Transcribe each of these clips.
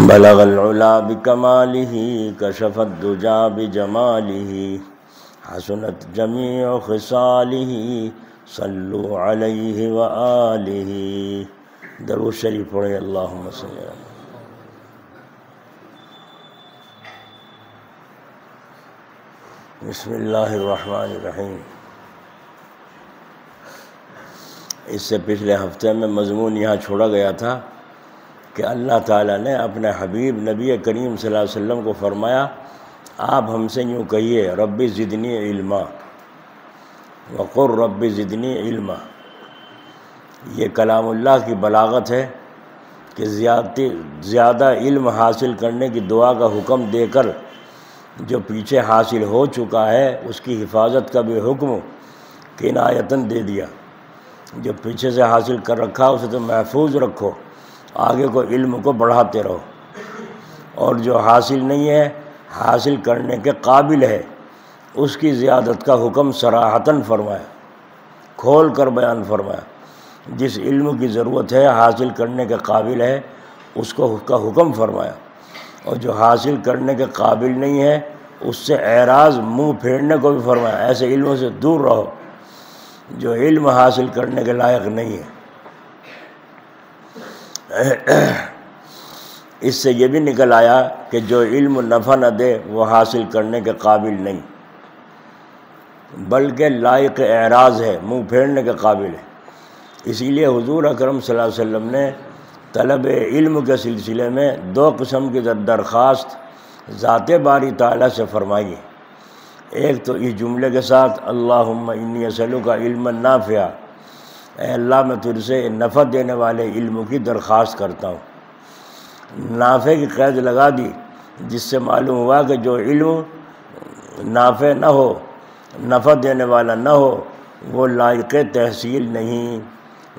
بلغ العلا بکمالہ کشف الدجا بجمالہ حسنت جمیع خصالہ صلوا علیہ وآلہ۔ درود شریف پڑھیں، اللہم صلی اللہ علیہ۔ بسم اللہ الرحمن الرحیم۔ اس سے پچھلے ہفتے میں مضمون یہاں چھوڑا گیا تھا کہ اللہ تعالیٰ نے اپنے حبیب نبی کریم صلی اللہ علیہ وسلم کو فرمایا، آپ ہم سے یوں کہیے رب زدنی علما وقل رب زدنی علما۔ یہ کلام اللہ کی بلاغت ہے کہ زیادہ علم حاصل کرنے کی دعا کا حکم دے کر جو پیچھے حاصل ہو چکا ہے اس کی حفاظت کا بھی حکم کنایتاً دے دیا۔ جو پیچھے سے حاصل کر رکھا اسے تو محفوظ رکھو، آگے کو علم کو بڑھاتے رہو، اور جو حاصل نہیں ہے حاصل کرنے کے قابل ہے اس کی زیادت کا حکم صراحتاً فرمایا، کھول کر بیان فرمایا۔ جس علم کی ضرورت ہے حاصل کرنے کے قابل ہے اس کا حکم فرمایا، اور جو حاصل کرنے کے قابل نہیں ہے اس سے اعراض منہ پھیرنے کو بھی فرمایا، ایسے علموں سے دور رہو جو علم حاصل کرنے کے لائق نہیں ہے۔ اس سے یہ بھی نکل آیا کہ جو علم نفع نہ دے وہ حاصل کرنے کے قابل نہیں، بلکہ لائق اعراض ہے، منہ پھیرنے کے قابل ہے۔ اسی لیے حضور اکرم صلی اللہ علیہ وسلم نے طلب علم کے سلسلے میں دو قسم کی درخواست ذات باری تعالیٰ سے فرمائی ہے۔ ایک تو اس جملے کے ساتھ اللہم انی اسألک علما نافعا، اے اللہ میں تجھ سے نفع دینے والے علم کی درخواست کرتا ہوں۔ نافع کی قید لگا دی، جس سے معلوم ہوا کہ جو علم نافع نہ ہو، نفع دینے والا نہ ہو، وہ لائق تحصیل نہیں،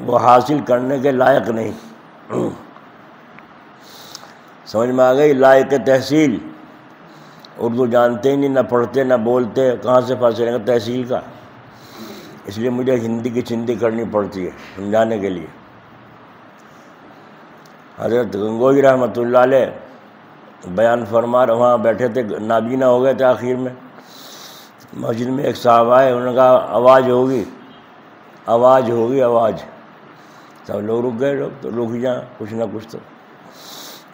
وہ حاصل کرنے کے لائق نہیں۔ سمجھ میں آ گئی؟ لائق تحصیل، اردو جانتے ہی نہیں، نہ پڑھتے نہ بولتے، کہاں سے فاصلے گا تحصیل کا؟ اس لیے مجھے ہندی کی چندی کرنی پڑتی ہے سمجھانے کے لیے۔ حضرت گنگوئی رحمۃ اللہ علیہ بیان فرما رہے، وہاں بیٹھے تھے، نابینا ہو گئے تھے آخر میں، مسجد میں ایک صاحب آئے، انہوں نے کہا آواز ہوگی آواز ہوگی آواز۔ سب لوگ رک گئے، لوگ تو رک ہی جائیں کچھ نہ کچھ تو۔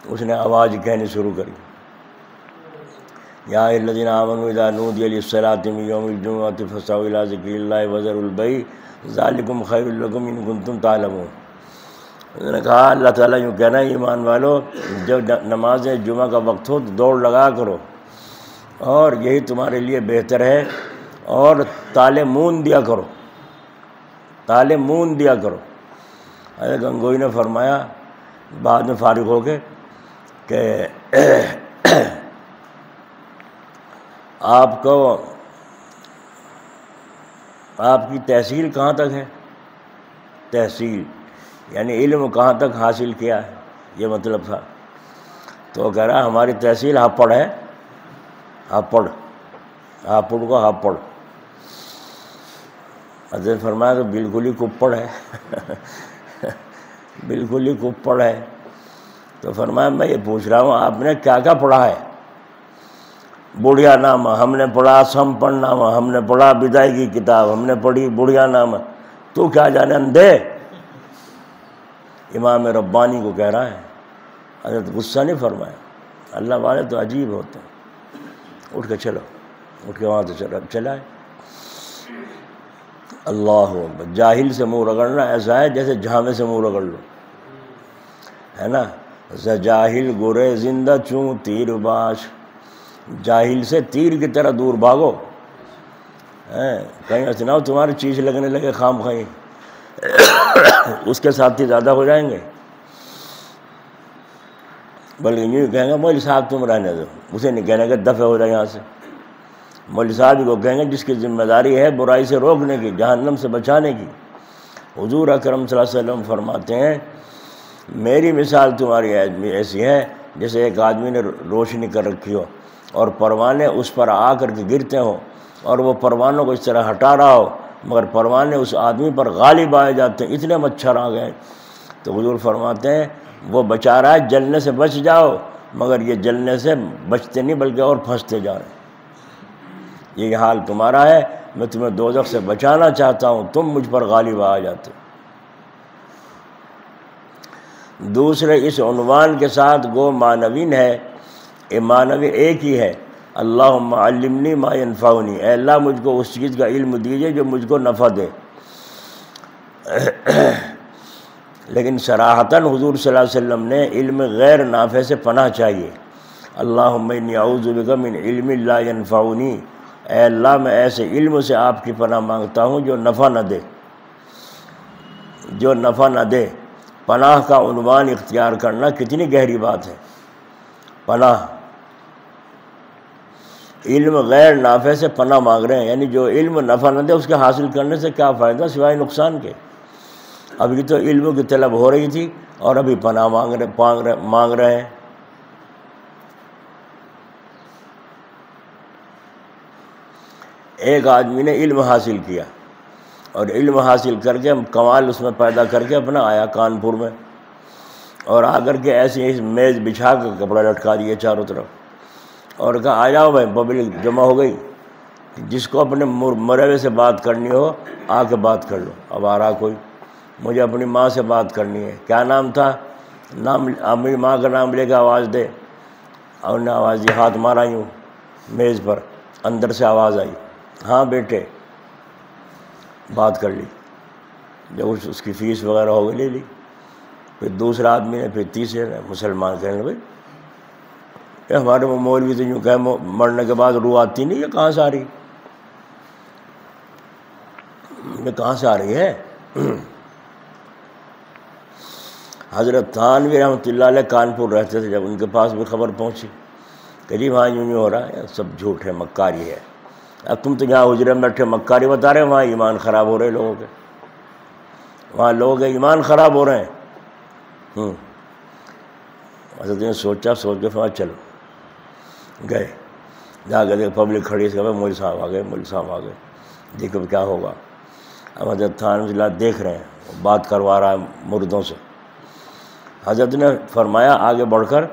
اس نے آواز کہنی شروع کری، یا ایھا الذین آمنوا اذا نودی للصلاۃ من یوم الجمعۃ فاسعوا الی ذکر اللہ وذروا البیع ذلکم خیر لکم ان کنتم تعلمون۔ انہوں نے کہا اللہ تعالیٰ یوں کہنا ہے ایمان والو، جب نماز جمعہ کا وقت ہو تو دوڑ لگا کرو، اور یہی تمہارے لیے بہتر ہے، اور تالے مون دیا کرو، تالے مون دیا کرو۔ حضرت گنگوئی نے فرمایا بعد میں فارغ ہو کے کہ آپ کی تحصیل کہاں تک ہے؟ تحصیل یعنی علم کہاں تک حاصل کیا ہے، یہ مطلب تھا۔ تو وہ کہہ رہا ہماری تحصیل ہاپڑ ہے، ہاپڑ، ہاپڑ کو ہاپڑ۔ حضرت فرمایا کہ بالکل ہی کپڑ ہے بالکل ہی کپڑ ہے۔ تو فرمایا میں یہ پوچھ رہا ہوں آپ نے کیا کیا پڑھا ہے؟ بڑھیا نامہ ہم نے پڑھا، سمپن نامہ ہم نے پڑھا، بدائی کی کتاب ہم نے پڑھی، بڑھیا نامہ، تو کیا جانے اندھے؟ امام ربانی کو کہہ رہا ہے۔ حضرت غصہ نہیں فرمایا، اللہ والے تو عجیب ہوتے ہیں۔ اٹھ کے چلو، اٹھ کے وہاں سے چلا ہے۔ اللہ اکبر۔ جاہل سے منہ رگڑنا ایسا ہے جیسے جھامے سے منہ رگڑ لو، ہے نا؟ جاہل گرے زندہ چوں تیر باش، جاہل سے تیر کی طرح دور بھاگو، کہیں ایسے نہ ہو تمہاری چیز لگنے لگے خام خواہ، اس کے ساتھ ہی زیادہ ہو جائیں گے۔ بلکہ یوں کہیں گے مولوی صاحب تم رہنے دو، اسے نہیں کہنے کہ دفع ہو جائے یہاں سے۔ مولوی صاحب کو کہیں گے جس کی ذمہ داری ہے برائی سے روکنے کی، جہنم سے بچانے کی۔ حضور اکرم صلی اللہ علیہ وسلم فرماتے ہیں میری مثال تمہاری ایسی ہے جیسے ایک آدمی نے روشنی کر رکھی ہو اور پروانے اس پر آ کر کے گرتے ہوں، اور وہ پروانوں کو اس طرح ہٹا رہا ہو مگر پروانے اس آدمی پر غالب آئے جاتے ہیں، اتنے مچھر آ گئے۔ تو حضور فرماتے ہیں وہ بچا رہا ہے جلنے سے بچ جاؤ، مگر یہ جلنے سے بچتے نہیں بلکہ اور پھنستے جا رہے ہیں۔ یہ حال تمہارا ہے، میں تمہیں دوزخ سے بچانا چاہتا ہوں، تم مجھ پر غالب آ جاتے۔ دوسرے اس عنوان کے ساتھ گو معنوین ہے، یہ معنوی ایک ہی ہے، اللہم علمنی ما ینفعنی، اے اللہ مجھ کو اس چیز کا علم دیجیے جو مجھ کو نفع دے۔ لیکن صراحتاً حضور صلی اللہ علیہ وسلم نے علم غیر نافع سے پناہ چاہیے، اللہم انی اعوذ بک من علم لا ینفعنی، اے اللہ میں ایسے علم سے آپ کی پناہ مانگتا ہوں جو نفع نہ دے، جو نفع نہ دے۔ پناہ کا عنوان اختیار کرنا کتنی گہری بات ہے۔ پناہ، علم غیر نافع سے پناہ مانگ رہے ہیں، یعنی جو علم نفع نہ دے اس کے حاصل کرنے سے کیا فائدہ سوائے نقصان کے۔ ابھی تو علم کی طلب ہو رہی تھی اور ابھی پناہ مانگ رہے ہیں۔ ایک آدمی نے علم حاصل کیا اور علم حاصل کر کے کمال اس میں پیدا کر کے اپنا آیا کانپور میں، اور آ کر کے ایسی میز بچھا کے کپڑا لٹکا دیے چاروں طرف اور کہا آ جاؤ بھائی، پبلک جمع ہو گئی، جس کو اپنے مروے سے بات کرنی ہو آ کے بات کر لو۔ اب آ رہا کوئی، مجھے اپنی ماں سے بات کرنی ہے، کیا نام تھا؟ نام، اپنی ماں کا نام لے کے آواز دے، اور نے آواز دی، ہاتھ مارا یوں میز پر، اندر سے آواز آئی، ہاں بیٹے، بات کر لی، جب اس کی فیس وغیرہ ہو گئی لے لی۔ پھر دوسرا آدمی نے، پھر تیسرے نے، مسلمان کہنے لگے بھائی ہمارے مولوی تو یوں کہ مرنے کے بعد روح آتی نہیں، یہ کہاں سے آ رہی، یہ کہاں سے آ رہی ہے؟ حضرت تھانوی رحمۃ اللہ علیہ کانپور رہتے تھے، جب ان کے پاس بھی خبر پہنچی کہ جی وہاں یوں ہو رہا ہے، سب جھوٹ ہے، مکاری ہے۔ اب تم تو یہاں حجرے میں بیٹھے مکاری بتا رہے ہیں، وہاں ایمان خراب ہو رہے لوگوں کے، وہاں لوگوں کے ایمان خراب ہو رہے ہیں۔ حضرت نے سوچا، سوچ کے فرمایا چلو، گئے، جا کے دیکھ پبلک کھڑی سے، مول صاحب آ گئے، مول صاحب آ گئے، دیکھو کیا ہوگا۔ اب حضرت تھانوی اللہ دیکھ رہے ہیں، بات کروا رہا ہے مردوں سے۔ حضرت نے فرمایا آگے بڑھ کر،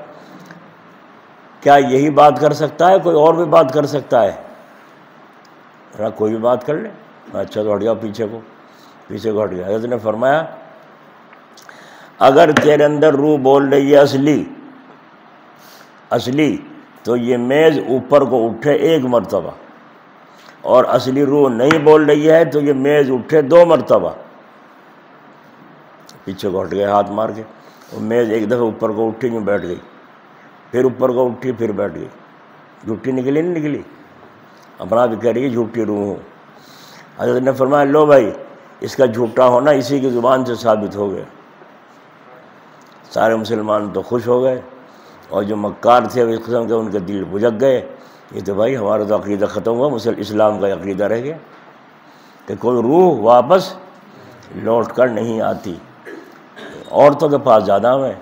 کیا یہی بات کر سکتا ہے، کوئی اور بھی بات کر سکتا ہے؟ کوئی بھی بات کر لے۔ اچھا تو ہٹ جاؤ پیچھے کو ہٹ گیا۔ حضرت نے فرمایا اگر تیرے اندر روح بول رہی ہے اصلی تو یہ میز اوپر کو اٹھے 1 مرتبہ، اور اصلی روح نہیں بول رہی ہے تو یہ میز اٹھے 2 مرتبہ۔ پیچھے کو ہٹ گئے ہاتھ مار کے، وہ میز ایک دفعہ اوپر کو اٹھی، یوں بیٹھ گئی، پھر اوپر کو اٹھی، پھر بیٹھ گئی۔ جھوٹی نکلی نہیں نکلی؟ اپنا بھی کہہ رہی ہے جھوٹی روح ہوں۔ حضرت نے فرمایا لو بھائی، اس کا جھوٹا ہونا اسی کی زبان سے ثابت ہو گیا۔ سارے مسلمان تو خوش ہو گئے، اور جو مکار تھے اس قسم کے ان کے دل بجھک گئے، یہ تو بھائی ہمارا تو عقیدہ ختم ہوا، اسلام کا عقیدہ رہ گیا کہ کوئی روح واپس لوٹ کر نہیں آتی۔ عورتوں کے پاس زیادہ ہیں،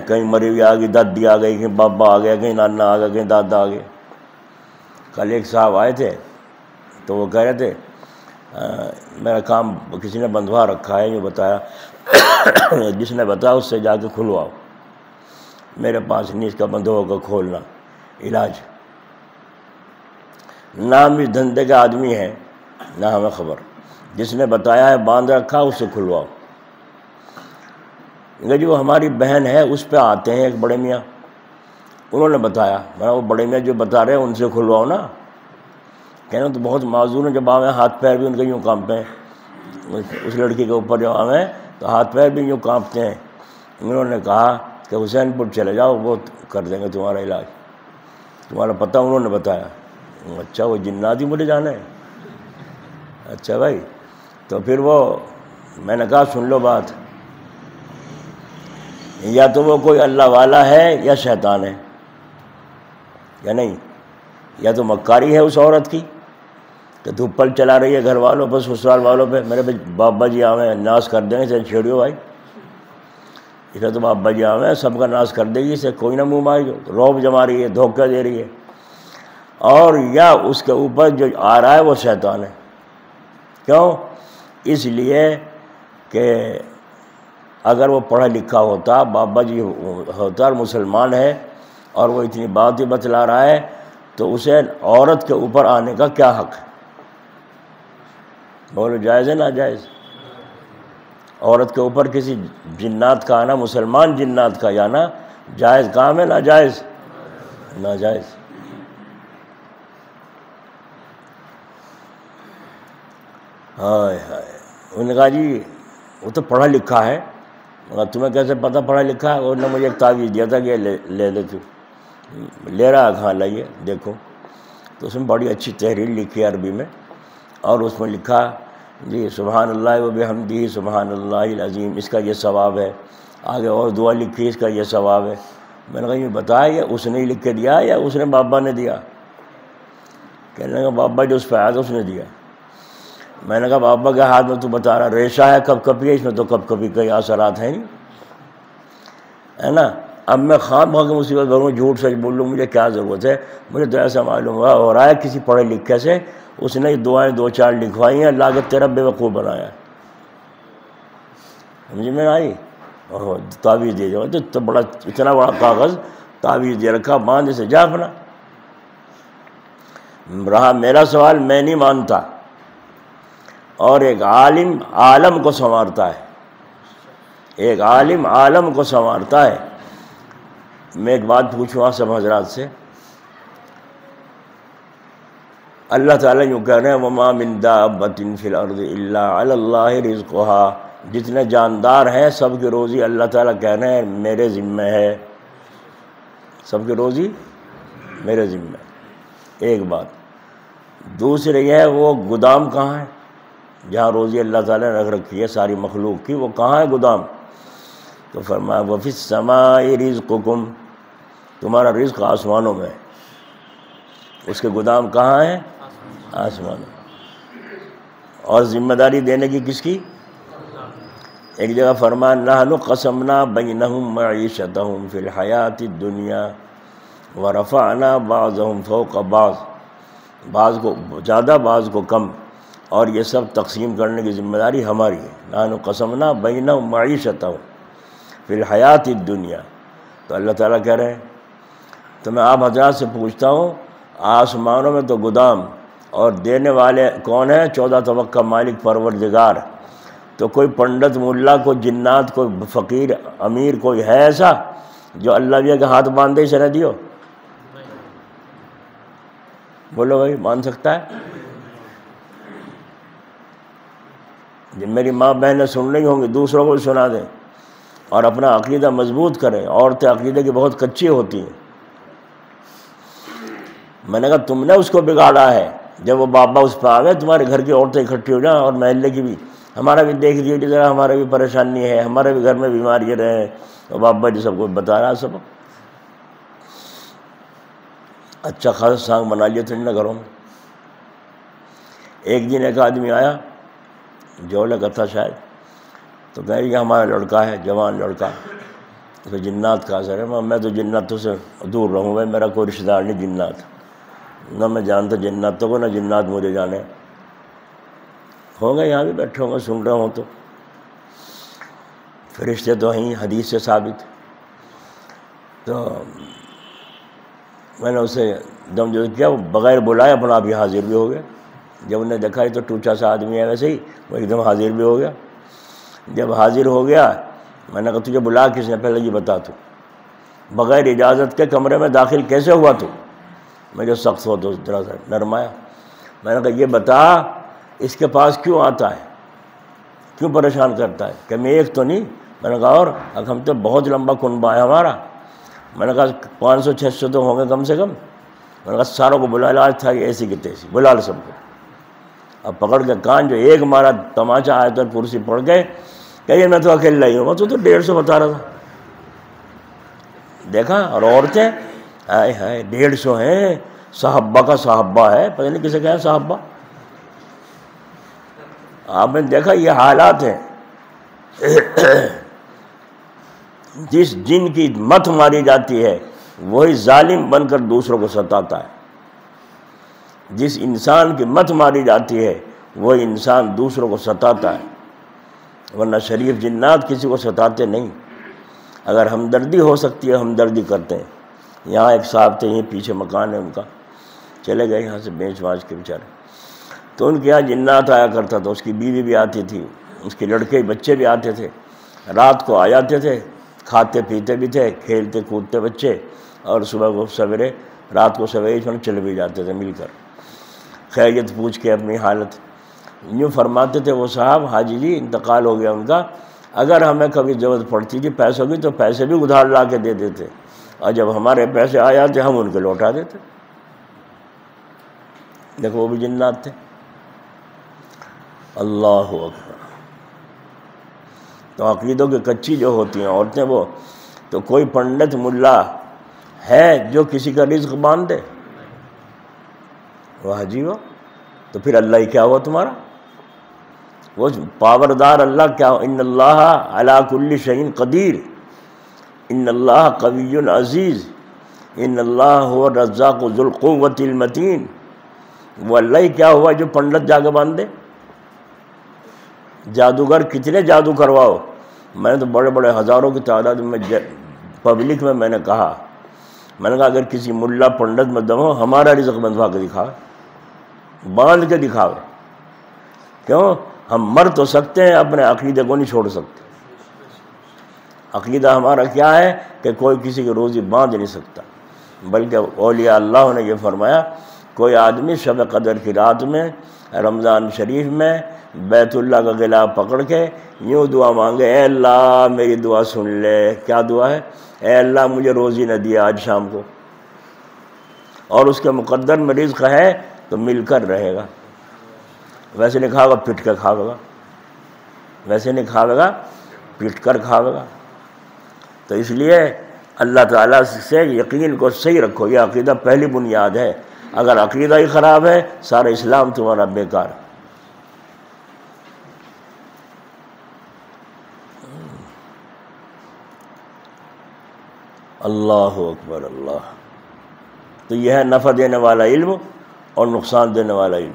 کہیں مری ہوئی آ گئی، دادی آ گئی، کہیں بابا آ گیا، کہیں نانا آ گیا، کہیں دادا آ گیا۔ کل ایک صاحب آئے تھے تو وہ کہہ رہے تھے میرا کام کسی نے بندھوا رکھا ہے، یہ بتایا، جس نے بتایا اس سے جا کے کھلواؤ، میرے پاس نہیں اس کا بندھوا کا کھولنا علاج۔ نام اس دھندے کے آدمی ہے، نہ ہمیں خبر، جس نے بتایا ہے باندھ رکھا اس سے کھلواؤ۔ جو ہماری بہن ہے اس پہ آتے ہیں ایک بڑے میاں، انہوں نے بتایا، میں وہ بڑے میاں جو بتا رہے ہیں ان سے کھلواؤ نا۔ کہنا تو بہت معذور ہیں، جب آویں ہاتھ پیر بھی ان کے یوں کانپتے ہیں، اس لڑکی کے اوپر جب آویں تو ہاتھ پیر بھی یوں کانپتے ہیں۔ انہوں نے کہا کہ حسین پور چلے جاؤ، وہ کر دیں گے تمہارا علاج، تمہارا پتہ انہوں نے بتایا۔ اچھا وہ جنات ہی مجھے جانا ہے؟ اچھا بھائی، تو پھر وہ میں نے کہا سن لو بات، یا تو وہ کوئی اللہ والا ہے یا شیطان ہے، یا نہیں، یا تو مکاری ہے اس عورت کی کہ دھوپل چلا رہی ہے گھر والوں پر، سسرال والوں پہ، میرے بابا جی آویں ناز کر دیں گے، اسے چھیڑیو بھائی، اسے تو بابا جی آویں سب کا ناز کر دے گی، اسے کوئی نہ منہ ماری، رعب جما رہی ہے، دھوکہ دے رہی ہے۔ اور یا اس کے اوپر جو آ رہا ہے وہ شیطان ہے۔ کیوں؟ اس لیے کہ اگر وہ پڑھا لکھا ہوتا، بابا جی ہوتا اور مسلمان ہے اور وہ اتنی بات ہی بتلا رہا ہے، تو اسے عورت کے اوپر آنے کا کیا حق ہے؟ بولو جائز ہے ناجائز؟ عورت کے اوپر کسی جنات کا آنا، مسلمان جنات کا آنا جائز کام ہے ناجائز؟ ناجائز۔ ہائے ہائے، انہوں نے کہا جی وہ تو پڑھا لکھا ہے۔ تمہیں کیسے پتہ پڑھا لکھا ہے؟ انہوں نے مجھے ایک تعویذ دیا تھا کہ لے لے تو لے رہا ہے، ہاں لائیے دیکھو۔ تو اس میں بڑی اچھی تحریر لکھی ہے عربی میں، اور اس میں لکھا جی سبحان اللہ و بحمدہ سبحان اللہ العظیم، اس کا یہ ثواب ہے۔ آگے اور دعا لکھی، اس کا یہ ثواب ہے۔ میں نے کہا یہ بتایا یہ اس نے لکھ کے دیا یا اس نے بابا نے دیا؟ کہنے لگا بابا جو اس پہ آیا تھا اس نے دیا۔ میں نے کہا بابا کے ہاتھ میں تو بتا رہا ریشہ ہے کب کبھی ہے، اس میں تو کب کبھی کئی اثرات ہیں نہیں، ہے نا؟ اب میں خام خواہ کی مصیبت بھروں، جھوٹ سچ بول لوں، مجھے کیا ضرورت ہے؟ مجھے تو ایسا معلوم ہو رہا ہے کسی پڑھے لکھے سے اس نے دعائیں دو چار لکھوائی ہیں، اللہ کے تیرا بے وقوف بنایا۔ سمجھ میں آئی؟ تعویذ دے جاؤ تو بڑا اتنا بڑا کاغذ تعویذ دے رکھا، باندھ سے جا اپنا۔ رہا میرا سوال، میں نہیں مانتا، اور ایک عالم عالم کو سنوارتا ہے، ایک عالم عالم کو سنوارتا ہے۔ میں ایک بات پوچھوں آپ سب حضرات سے، اللہ تعالیٰ یوں کہہ رہے ہیں وَمَا مِن دَابَّةٍ فِي الْأَرْضِ إِلَّا عَلَى اللَّهِ رِزْقُهَا، جتنے جاندار ہیں سب کی روزی اللہ تعالیٰ کہہ رہے ہیں میرے ذمہ ہے، سب کی روزی میرے ذمہ ہے۔ ایک بات، دوسری یہ ہے وہ گودام کہاں ہے جہاں روزی اللہ تعالیٰ نے رکھ رکھی ہے ساری مخلوق کی، وہ کہاں ہے گودام؟ تو فرمایا وَفِي السَّمَاءِ رِزْقُكُمْ، تمہارا رزق آسمانوں میں ہے۔ اس کے گودام کہاں ہیں؟ آسمانوں۔ اور ذمہ داری دینے کی کس کی؟ ایک جگہ فرمایا نحن قسمنا بینہم معیشتہم فی الحیات الدنیا ورفعنا بعضهم فوق بعض، بعض کو زیادہ بعض کو کم، اور یہ سب تقسیم کرنے کی ذمہ داری ہماری ہے۔ نحن قسمنا بینہم معیشتہم فی الحیات الدنیا۔ تو اللہ تعالیٰ کہہ رہے ہیں، تو میں آپ حضرات سے پوچھتا ہوں آسمانوں میں تو گودام، اور دینے والے کون ہیں؟ 14 طبق کا مالک پروردگار۔ تو کوئی پنڈت ملا، کوئی جنات، کوئی فقیر امیر کوئی ہے ایسا جو اللہ کے ہاتھ باندھے اسے نہ دیو؟ بولو بھائی، مان سکتا ہے؟ جب میری ماں بہنیں سن رہی ہوں گی دوسروں کو بھی سنا دیں، اور اپنا عقیدہ مضبوط کریں۔ عورتیں عقیدے کی بہت کچی ہوتی ہیں۔ میں نے کہا تم نے اس کو بگاڑا ہے، جب وہ بابا اس پہ آ گئے تمہارے گھر کی عورتیں اکٹھی ہو جائیں، اور محلے کی بھی، ہمارا بھی دیکھ لیجیے ذرا، ہمارا بھی پریشانی ہے، ہمارے بھی گھر میں بیماری رہے، اور بابا جی سب کو بتا رہا ہے سب۔ اچھا خاصا سانگ بنا لیا تم نے گھروں میں۔ ایک دن ایک آدمی آیا، جولے کا تھا شاید، تو کہہ رہی کہ ہمارا لڑکا ہے، جوان لڑکا، تو جنات کا اثر ہے۔ میں تو جناتوں سے دور رہوں بھائی، میرا کوئی رشتہ دار نہیں جنات، نہ میں جانتا جناتوں کو، نہ جنات مجھے جانے۔ ہوں گے یہاں بھی بیٹھے ہوں گے، سن رہے ہوں تو، فرشتے تو ہیں حدیث سے ثابت۔ تو میں نے اسے دم جو کیا، وہ بغیر بلائے اپنا آپ ہی حاضر بھی ہو گیا۔ جب انہیں دیکھا یہ تو ٹوچا سا آدمی ہے ویسے ہی، وہ ایک دم حاضر بھی ہو گیا۔ جب حاضر ہو گیا میں نے کہا تجھے بلا کس نے؟ پہلے یہ بتا، تو بغیر اجازت کے کمرے میں داخل کیسے ہوا تو؟ میں جو سخت ہو تو ذرا سا نرمایا۔ میں نے کہا یہ بتا اس کے پاس کیوں آتا ہے، کیوں پریشان کرتا ہے؟ کہ میں ایک تو نہیں۔ میں نے کہا اور ہم تو بہت لمبا کنبہ ہے ہمارا۔ میں نے کہا 500-600 تو ہوں گے کم سے کم۔ میں نے کہا ساروں کو بلا، آج تھا ایسی کی تیسی، بلا لو سب کو۔ اب پکڑ کے کان جو ایک مارا تماچا آیت الکرسی پڑھ کے، کہیے میں تو اکیلا ہی ہوں، تو 150 بتا رہا تھا۔ دیکھا، اور عورتیں ہائے ہائے 150 ہیں، صحابہ کا صحابہ ہے، پتہ نہیں کسے کہا صحابہ۔ آپ نے دیکھا یہ حالات ہیں۔ جس جن کی مت ماری جاتی ہے وہی ظالم بن کر دوسروں کو ستاتا ہے، جس انسان کی مت ماری جاتی ہے وہی انسان دوسروں کو ستاتا ہے۔ ورنہ شریف جنات کسی کو ستاتے نہیں. اگر ہمدردی ہو سکتی ہے ہمدردی کرتے ہیں. یہاں ایک صاحب تھے، یہیں پیچھے مکان ہے ان کا، چلے گئے یہاں سے بیچ باچ کے بیچارے. تو ان کے یہاں جنات آیا کرتا تھا، اس کی بیوی بھی آتی تھی، اس کے لڑکے بچے بھی آتے تھے. رات کو آ جاتے تھے، کھاتے پیتے بھی تھے، کھیلتے کودتے بچے، اور صبح کو سویرے، رات کو سویرے چلے بھی جاتے تھے مل کر، خیریت پوچھ کے اپنی حالت. یوں فرماتے تھے وہ صاحب، حاجی جی انتقال ہو گیا ان کا، اگر ہمیں کبھی ضرورت پڑتی تھی پیسوں کی تو پیسے بھی ادھار لا کے دے دیتے، اور جب ہمارے پیسے آ جاتے ہم ان کے لوٹا دیتے. دیکھو وہ بھی جنات تھے. اللہ اکبر. تو عقیدوں کی کچی جو ہوتی ہیں عورتیں، وہ تو کوئی پنڈت ملا ہے جو کسی کا رزق باندھ دے؟ واہ جی واہ. تو پھر اللہ ہی کیا ہوا تمہارا؟ وہ پاوردار اللہ کیا ہو؟ ان اللہ علی کل شیء قدیر، ان اللہ قوی عزیز، ان اللہ هو الرزاق ذو القوۃ المتین. وہ اللہ ہی کیا ہوا جو پنڈت جا کے باندھ دے؟ جادوگر کتنے جادو کرواؤ. میں نے تو بڑے بڑے ہزاروں کی تعداد میں پبلک میں نے کہا اگر کسی ملا پنڈت میں دم ہو ہمارا رزق بندھوا کے دکھاؤ، باندھ کے دکھاؤ. کیوں؟ ہم مر تو سکتے ہیں، اپنے عقیدے کو نہیں چھوڑ سکتے. عقیدہ ہمارا کیا ہے کہ کوئی کسی کی روزی باندھ نہیں سکتا. بلکہ اولیاء اللہ نے یہ فرمایا، کوئی آدمی شب قدر کی رات میں رمضان شریف میں بیت اللہ کا غلاف پکڑ کے یوں دعا مانگے، اے اللہ میری دعا سن لے. کیا دعا ہے؟ اے اللہ مجھے روزی نہ دیا آج شام کو، اور اس کے مقدر میں رزق ہے تو مل کر رہے گا. ویسے نہیں کھاؤ گا پٹ کر کھاوے گا، ویسے نہیں کھاوے گا پٹ کر کھاوے گا. تو اس لیے اللہ تعالیٰ سے یقین کو صحیح رکھو. یہ عقیدہ پہلی بنیاد ہے. اگر عقیدہ ہی خراب ہے سارا اسلام تمہارا بیکار. اللہ اکبر اللہ. تو یہ ہے نفع دینے والا علم اور نقصان دینے والا علم.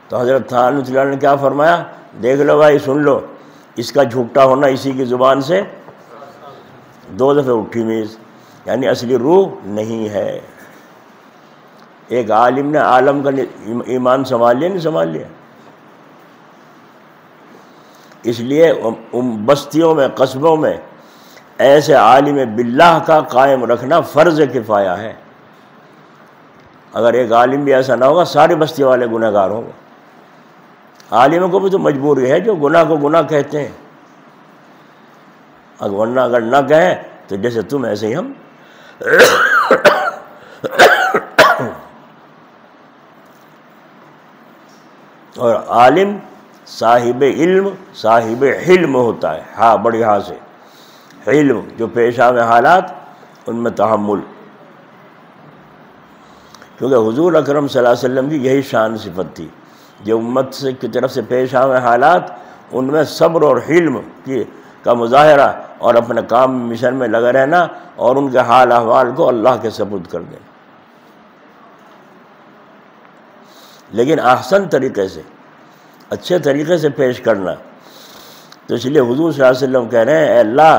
تو حضرت تھانوی اللہ نے کیا فرمایا؟ دیکھ لو بھائی، سن لو، اس کا جھوٹا ہونا اسی کی زبان سے 2 دفعہ اٹھی میز، یعنی اصلی روح نہیں ہے. ایک عالم نے عالم کا ایمان سنبھال لیا نہیں سنبھال لیا. اس لیے بستیوں میں قصبوں میں ایسے عالم باللہ کا قائم رکھنا فرض کفایہ ہے. اگر ایک عالم بھی ایسا نہ ہوگا ساری بستی والے گناہ گار ہوں گے. عالموں کو بھی تو مجبوری ہے جو گناہ کو گناہ کہتے ہیں، ورنہ اگر نہ کہیں تو جیسے تم ایسے ہی ہم. اور عالم صاحب علم صاحب حلم ہوتا ہے. ہاں بڑی ہاں سے علم، جو پیش آوے حالات ان میں تحمل. کیونکہ حضور اکرم صلی اللہ علیہ وسلم کی یہی شان صفت تھی، جو امت سے کی طرف سے پیش آوے حالات ان میں صبر اور حلم کا مظاہرہ، اور اپنے کام مشن میں لگا رہنا، اور ان کے حال احوال کو اللہ کے سپرد کر دینا، لیکن احسن طریقے سے، اچھے طریقے سے پیش کرنا. تو اس لیے حضور صلی اللہ علیہ وسلم کہہ رہے ہیں، اے اللہ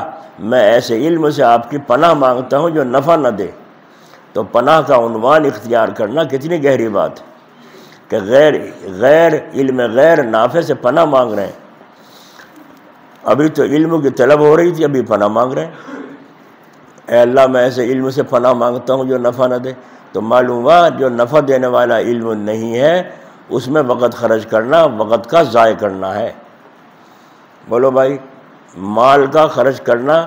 میں ایسے علم سے آپ کی پناہ مانگتا ہوں جو نفع نہ دے. تو پناہ کا عنوان اختیار کرنا کتنی گہری بات ہے کہ غیر علم غیر نافع سے پناہ مانگ رہے ہیں. ابھی تو علم کی طلب ہو رہی تھی، ابھی پناہ مانگ رہے ہیں. اے اللہ میں ایسے علم سے پناہ مانگتا ہوں جو نفع نہ دے. تو معلوم ہوا جو نفع دینے والا علم نہیں ہے اس میں وقت خرچ کرنا وقت کا ضائع کرنا ہے. بولو بھائی، مال کا خرچ کرنا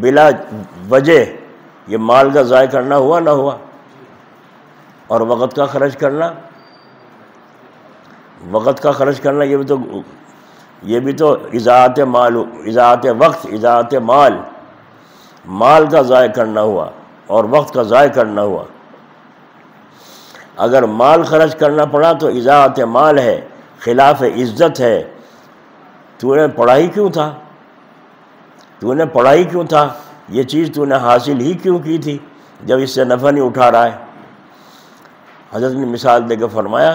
بلا وجہ، یہ مال کا ضائع کرنا ہوا نہ ہوا؟ اور وقت کا خرچ کرنا، وقت کا خرچ کرنا یہ بھی تو اضاعت مال، اضاعت وقت، اضاعت مال، مال کا ضائع کرنا ہوا اور وقت کا ضائع کرنا ہوا. اگر مال خرچ کرنا پڑا تو اضاعت مال ہے، خلاف عزت ہے. تو نے پڑھائی کیوں تھا؟ تو نے پڑھائی کیوں تھا؟ یہ چیز تو نے حاصل ہی کیوں کی تھی جب اس سے نفع نہیں اٹھا رہا ہے؟ حضرت نے مثال دے کے فرمایا،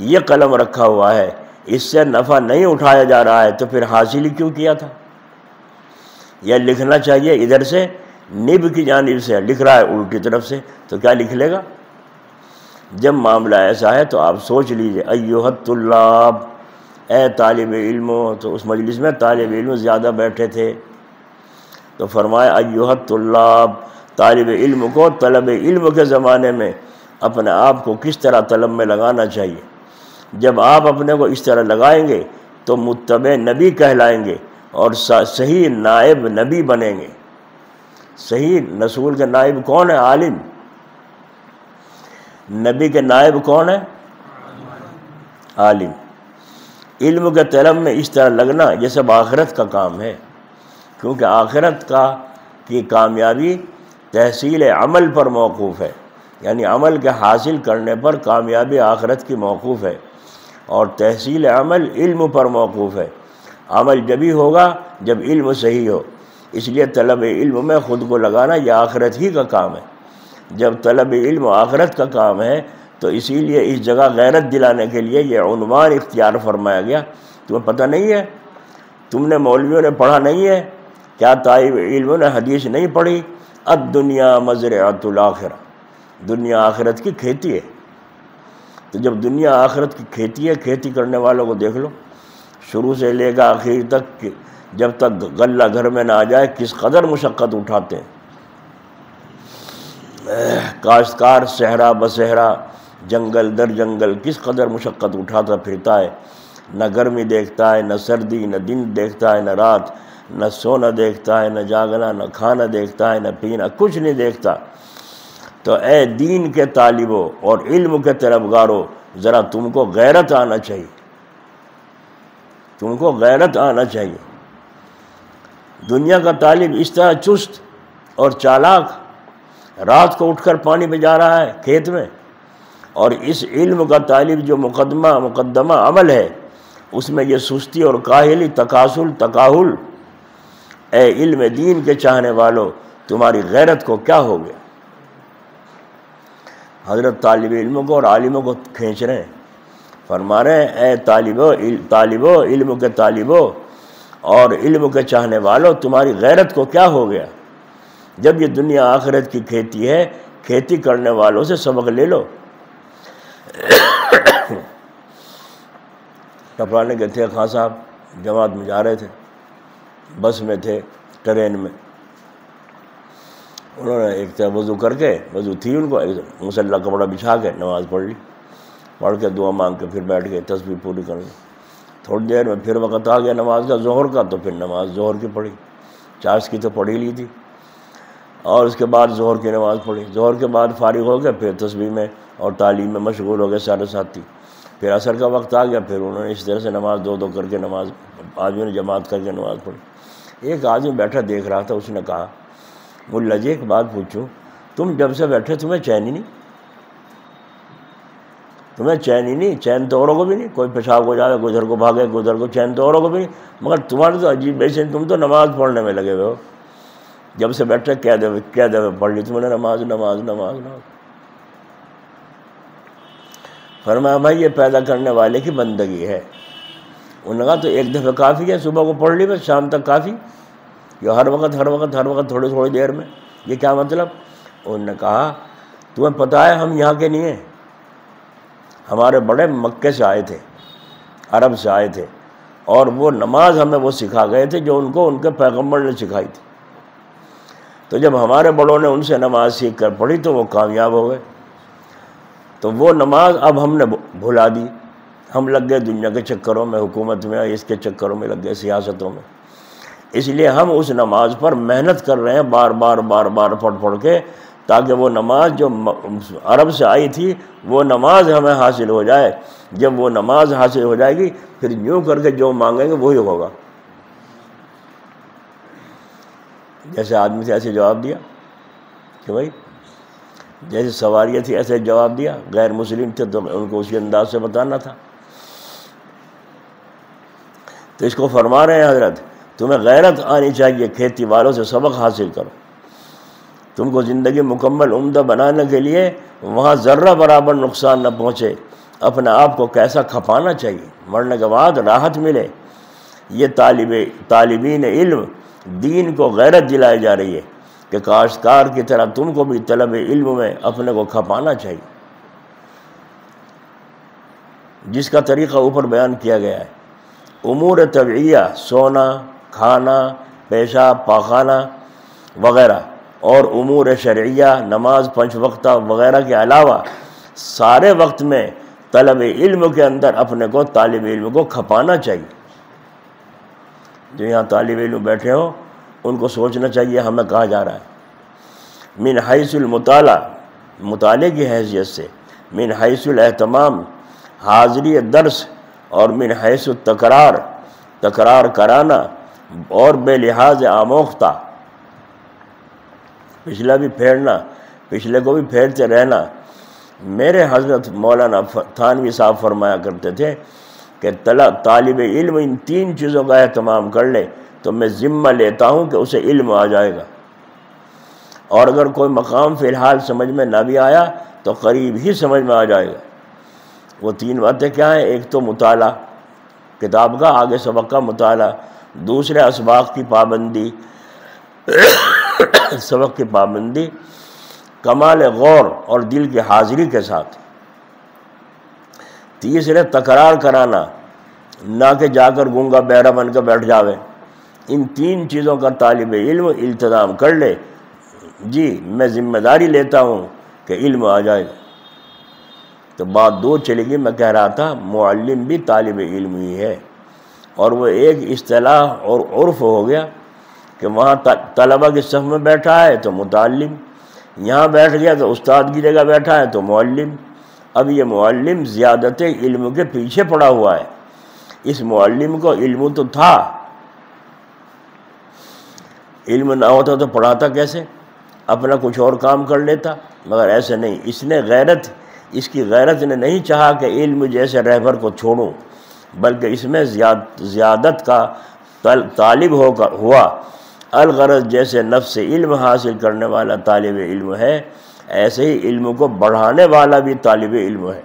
یہ قلم رکھا ہوا ہے، اس سے نفع نہیں اٹھایا جا رہا ہے تو پھر حاصل ہی کیوں کیا تھا؟ یا لکھنا چاہیے ادھر سے نب کی جانب سے، لکھ رہا ہے الٹی طرف سے، تو کیا لکھ لے گا؟ جب معاملہ ایسا ہے تو آپ سوچ لیجئے ایھا الطلاب، اے طالب علموں. تو اس مجلس میں طالب علم زیادہ بیٹھے تھے، تو فرمایا ایھا الطلاب، طالب علم کو طلب علم کے زمانے میں اپنے آپ کو کس طرح طلب میں لگانا چاہیے. جب آپ اپنے کو اس طرح لگائیں گے تو متبع نبی کہلائیں گے اور صحیح نائب نبی بنیں گے. صحیح رسول کے نائب کون ہے؟ عالم. نبی کے نائب کون ہے؟ عالم. علم کے طلب میں اس طرح لگنا یہ سب آخرت کا کام ہے، کیونکہ آخرت کی کامیابی تحصیل عمل پر موقوف ہے، یعنی عمل کے حاصل کرنے پر کامیابی آخرت کی موقوف ہے، اور تحصیل عمل علم پر موقوف ہے. عمل جبھی ہوگا جب علم صحیح ہو. اس لیے طلب علم میں خود کو لگانا یہ آخرت ہی کا کام ہے. جب طلب علم آخرت کا کام ہے تو اسی لیے اس جگہ غیرت دلانے کے لیے یہ عنوان اختیار فرمایا گیا. تمہیں پتہ نہیں ہے؟ تم نے مولویوں نے پڑھا نہیں ہے کیا؟ طالب علموں نے حدیث نہیں پڑھی؟ الدنیا مزرعۃ الآخرہ، دنیا آخرت کی کھیتی ہے. تو جب دنیا آخرت کی کھیتی ہے، کھیتی کرنے والوں کو دیکھ لو، شروع سے لے کر آخر تک، جب تک غلہ گھر میں نہ آ جائے کس قدر مشقت اٹھاتے ہیں. کاشتکار صحرا بصحرا، جنگل در جنگل کس قدر مشقت اٹھاتا پھرتا ہے. نہ گرمی دیکھتا ہے، نہ سردی، نہ دن دیکھتا ہے، نہ رات، نہ سونا دیکھتا ہے، نہ جاگنا، نہ کھانا دیکھتا ہے، نہ پینا، کچھ نہیں دیکھتا. تو اے دین کے طالبوں اور علم کے طلبگاروں، ذرا تم کو غیرت آنا چاہیے، تم کو غیرت آنا چاہیے. دنیا کا طالب اس طرح چست اور چالاک رات کو اٹھ کر پانی پہ جا رہا ہے کھیت میں، اور اس علم کا طالب جو مقدمہ عمل ہے اس میں یہ سستی اور کاہلی، تکاسل، تکاہل. اے علم دین کے چاہنے والوں، تمہاری غیرت کو کیا ہو گیا؟ حضرت طالب علموں کو اور عالموں کو کھینچ رہے ہیں، فرما رہے ہیں اے طالبو علم کے طالبوں اور علم کے چاہنے والوں، تمہاری غیرت کو کیا ہو گیا؟ جب یہ دنیا آخرت کی کھیتی ہے، کھیتی کرنے والوں سے سبق لے لو. ٹپرانے کے تھے خان صاحب، جماعت میں جا رہے تھے، بس میں تھے، ٹرین میں. انہوں نے ایک طرح وضو کر کے، وضو تھی ان کو، مسلح کپڑا بچھا کے نماز پڑھ لی، پڑھ کے دعا مانگ کے پھر بیٹھ گئے تسبیح پوری کر لی. تھوڑی دیر میں پھر وقت آ گیا نماز کا، ظہر کا، تو پھر نماز ظہر کی پڑھی، چاش کی تو پڑھ ہی لی تھی، اور اس کے بعد ظہر کی نماز پڑھی. ظہر کے بعد فارغ ہو گئے، پھر تسبیح میں اور تعلیم میں مشغول ہو گئے سارے ساتھی. پھر عصر کا وقت آ گیا، پھر انہوں نے اس طرح سے نماز دو کر کے نماز، آدمیوں نے جماعت کر کے نماز پڑھی. ایک آدمی بیٹھا دیکھ رہا تھا، اس نے کہا ملا جی ایک بات پوچھوں، تم جب سے بیٹھے تمہیں چین ہی نہیں؟ تمہیں چین ہی نہیں؟ چین تو اوروں کو بھی نہیں، کوئی پیشاب ہو جائے، گزر کو بھاگے، گزر کو، چین تو اوروں کو بھی نہیں، مگر تمہارے تو عجیب بے چین، تم تو نماز پڑھنے میں لگے ہوئے ہو. جب سے بیٹھے کیا دفعہ پڑھ لی تم نے نماز نماز نماز نماز. فرمایا بھائی یہ پیدا کرنے والے کی بندگی ہے. انہوں نے کہا تو ایک دفعہ کافی ہے، صبح کو پڑھ لی بس، شام تک کافی، یہ ہر وقت تھوڑی دیر میں، یہ کیا مطلب؟ انہوں نے کہا تمہیں پتہ ہے ہم یہاں کے نہیں ہیں، ہمارے بڑے مکے سے آئے تھے، عرب سے آئے تھے، اور وہ نماز ہمیں وہ سکھا گئے تھے جو ان کو ان کے پیغمبر نے سکھائی تھی. تو جب ہمارے بڑوں نے ان سے نماز سیکھ کر پڑھی تو وہ کامیاب ہو گئے. تو وہ نماز اب ہم نے بھلا دی، ہم لگ گئے دنیا کے چکروں میں، حکومت میں، اس کے چکروں میں لگ گئے، سیاستوں میں. اس لیے ہم اس نماز پر محنت کر رہے ہیں بار بار پڑھ کے، تاکہ وہ نماز جو عرب سے آئی تھی وہ نماز ہمیں حاصل ہو جائے. جب وہ نماز حاصل ہو جائے گی پھر یوں کر کے جو مانگیں گے وہی ہوگا. جیسے آدمی تھے ایسے جواب دیا کہ بھائی، جیسے سواریاں تھی ایسے جواب دیا، غیر مسلم تھے تو ان کو اسی انداز سے بتانا تھا. تو اس کو فرما رہے ہیں حضرت تمہیں غیرت آنی چاہیے، کھیتی والوں سے سبق حاصل کرو. تم کو زندگی مکمل عمدہ بنانے کے لیے وہاں ذرہ برابر نقصان نہ پہنچے، اپنے آپ کو کیسا کھپانا چاہیے مرنے کے بعد راحت ملے۔ یہ طالبین علم دین کو غیرت دلائی جا رہی ہے کہ کاشتکار کی طرح تم کو بھی طلب علم میں اپنے کو کھپانا چاہیے، جس کا طریقہ اوپر بیان کیا گیا ہے۔ امور طبعیہ، سونا، کھانا، پیشاب پاخانہ وغیرہ، اور امور شرعیہ، نماز 5 وقتہ وغیرہ کے علاوہ سارے وقت میں طلب علم کے اندر اپنے کو طالب علم کو کھپانا چاہیے۔ جو یہاں طالب علم بیٹھے ہو ان کو سوچنا چاہیے ہمیں کہا جا رہا ہے من حیث المطالعہ، مطالعے کی حیثیت سے، من حیث الاہتمام، حاضری درس، اور من حیث التکرار، تکرار کرانا، اور بے لحاظ آموختہ، پچھلا بھی پھیرنا، پچھلے کو بھی پھیرتے رہنا۔ میرے حضرت مولانا تھانوی صاحب فرمایا کرتے تھے کہ طالب علم ان 3 چیزوں کا اہتمام کر لے تو میں ذمہ لیتا ہوں کہ اسے علم آ جائے گا، اور اگر کوئی مقام فی الحال سمجھ میں نہ بھی آیا تو قریب ہی سمجھ میں آ جائے گا۔ وہ 3 باتیں کیا ہیں؟ ایک تو مطالعہ، کتاب کا آگے سبق کا مطالعہ، دوسرے اسباق کی پابندی، سبق کی پابندی کمال غور اور دل کی حاضری کے ساتھ، تیسرے تکرار کرانا، نہ کہ جا کر گونگا بہرا بن کے بیٹھ جاوے۔ ان 3 چیزوں کا طالب علم التزام کر لے، جی میں ذمہ داری لیتا ہوں کہ علم آ جائے گا۔ تو بات 2 چلے گی، میں کہہ رہا تھا معلم بھی طالب علم ہی ہے، اور وہ ایک اصطلاح اور عرف ہو گیا کہ وہاں طلبہ کی صف میں بیٹھا ہے تو متعلم، یہاں بیٹھ گیا تو استاد کی جگہ بیٹھا ہے تو معلم۔ اب یہ معلم زیادت علم کے پیچھے پڑا ہوا ہے۔ اس معلم کو علم تو تھا، علم نہ ہوتا تو پڑھاتا کیسے؟ اپنا کچھ اور کام کر لیتا، مگر ایسے نہیں۔ اس کی غیرت نے نہیں چاہا کہ علم جیسے رہبر کو چھوڑوں، بلکہ اس میں زیادت کا طالب ہوا۔ الغرض جیسے نفس علم حاصل کرنے والا طالب علم ہے، ایسے ہی علم کو بڑھانے والا بھی طالب علم ہے۔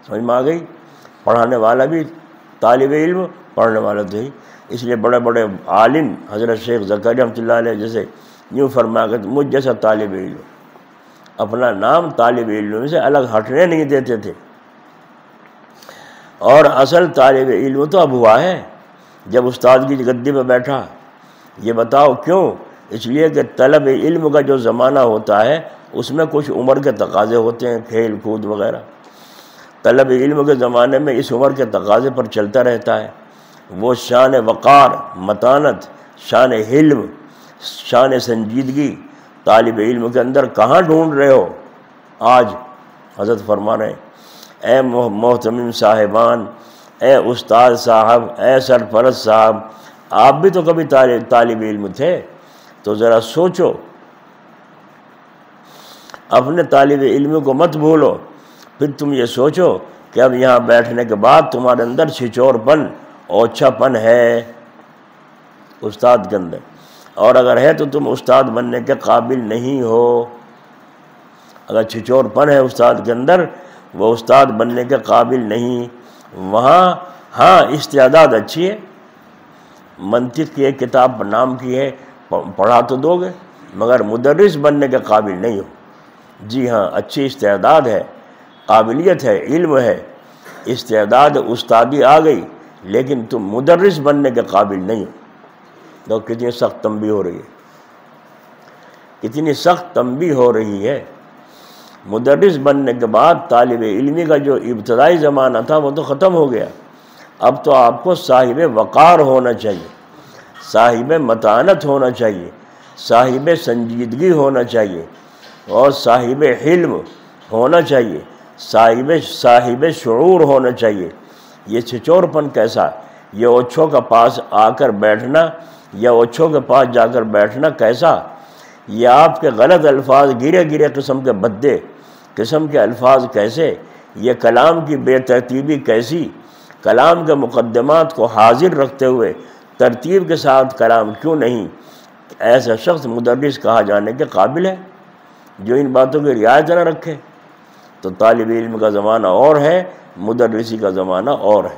سمجھ میں آ گئی؟ پڑھانے والا بھی طالب علم، پڑھنے والا تو ہی۔ اس لیے بڑے بڑے عالم حضرت شیخ زکریا رحمۃ اللہ علیہ جیسے یوں فرمایا کہ مجھ جیسا طالب علم، اپنا نام طالب علم سے الگ ہٹنے نہیں دیتے تھے۔ اور اصل طالب علم تو اب ہوا ہے جب استاد کی گدی پہ بیٹھا۔ یہ بتاؤ کیوں؟ اس لیے کہ طلب علم کا جو زمانہ ہوتا ہے اس میں کچھ عمر کے تقاضے ہوتے ہیں، کھیل کود وغیرہ۔ طلب علم کے زمانے میں اس عمر کے تقاضے پر چلتا رہتا ہے۔ وہ شان وقار، متانت، شان حلم، شان سنجیدگی طالب علم کے اندر کہاں ڈھونڈ رہے ہو؟ آج حضرت فرما رہے ہیں، اے محتمم صاحبان، اے استاد صاحب، اے سرپرست صاحب، آپ بھی تو کبھی طالب علم تھے، تو ذرا سوچو، اپنے طالب علم کو مت بھولو۔ پھر تم یہ سوچو کہ اب یہاں بیٹھنے کے بعد تمہارے اندر چھچور پن، اوچھا پن ہے استاد کے اندر، اور اگر ہے تو تم استاد بننے کے قابل نہیں ہو۔ اگر چھچور پن ہے استاد کے اندر، وہ استاد بننے کے قابل نہیں۔ وہاں ہاں استعداد اچھی ہے، منطق کی ایک کتاب نام کی ہے، پڑھا تو دو گے، مگر مدرس بننے کے قابل نہیں ہو۔ جی ہاں، اچھی استعداد ہے، قابلیت ہے، علم ہے، استعداد استادی آ گئی، لیکن تم مدرس بننے کے قابل نہیں ہو۔ تو کتنی سخت تنبیہ ہو رہی ہے، کتنی سخت تنبیہ ہو رہی ہے۔ مدرس بننے کے بعد طالب علمی کا جو ابتدائی زمانہ تھا وہ تو ختم ہو گیا۔ اب تو آپ کو صاحب وقار ہونا چاہیے، صاحب متانت ہونا چاہیے، صاحب سنجیدگی ہونا چاہیے، اور صاحب حلم ہونا چاہیے، صاحب شعور ہونا چاہیے۔ یہ چھچور پن کیسا؟ یہ اوچھوں کا پاس آ کر بیٹھنا یا اوچھوں کے پاس جا کر بیٹھنا کیسا؟ یہ آپ کے غلط الفاظ، گرے گرے قسم کے بھدے قسم کے الفاظ کیسے؟ یہ کلام کی بے ترتیبی کیسی؟ کلام کے مقدمات کو حاضر رکھتے ہوئے ترتیب کے ساتھ کلام کیوں نہیں؟ ایسا شخص مدرس کہا جانے کے قابل ہے جو ان باتوں کی رعایت نہ رکھے۔ تو طالب علم کا زمانہ اور ہے، مدرسی کا زمانہ اور ہے،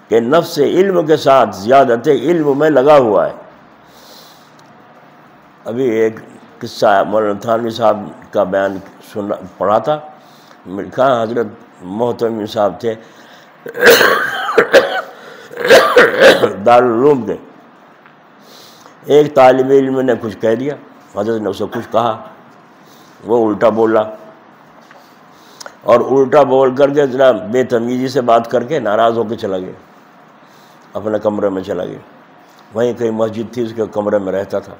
کہ نفس علم کے ساتھ زیادت علم میں لگا ہوا ہے۔ ابھی ایک قصہ مولانا تھانوی صاحب کا بیان پڑھا تھا، کہا حضرت محتمی صاحب تھے دارالعلوم کے، ایک طالب علم نے کچھ کہہ دیا، حضرت نے اسے کچھ کہا، وہ الٹا بولا، اور الٹا بول کر کے ذرا بے تمیزی سے بات کر کے ناراض ہو کے چلا گیا، اپنے کمرے میں چلا گیا۔ وہیں کہیں مسجد تھی، اس کے کمرے میں رہتا تھا۔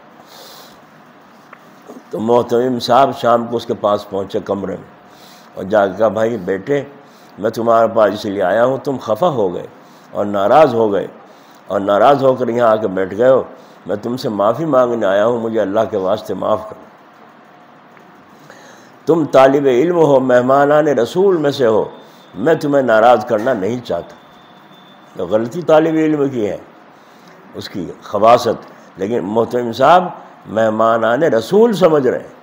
تو محتمم صاحب شام کو اس کے پاس پہنچے کمرے میں، اور جا کے کہا بھائی بیٹے میں تمہارے پاس اس لیے آیا ہوں، تم خفا ہو گئے اور ناراض ہو گئے، اور ناراض ہو کر یہاں آ کے بیٹھ گئے ہو، میں تم سے معافی مانگنے آیا ہوں، مجھے اللہ کے واسطے معاف کرو۔ تم طالب علم ہو، مہمانان رسول میں سے ہو، میں تمہیں ناراض کرنا نہیں چاہتا۔ تو غلطی طالب علم کی ہے، اس کی خباثت، لیکن محتمم صاحب مہمانان رسول سمجھ رہے ہیں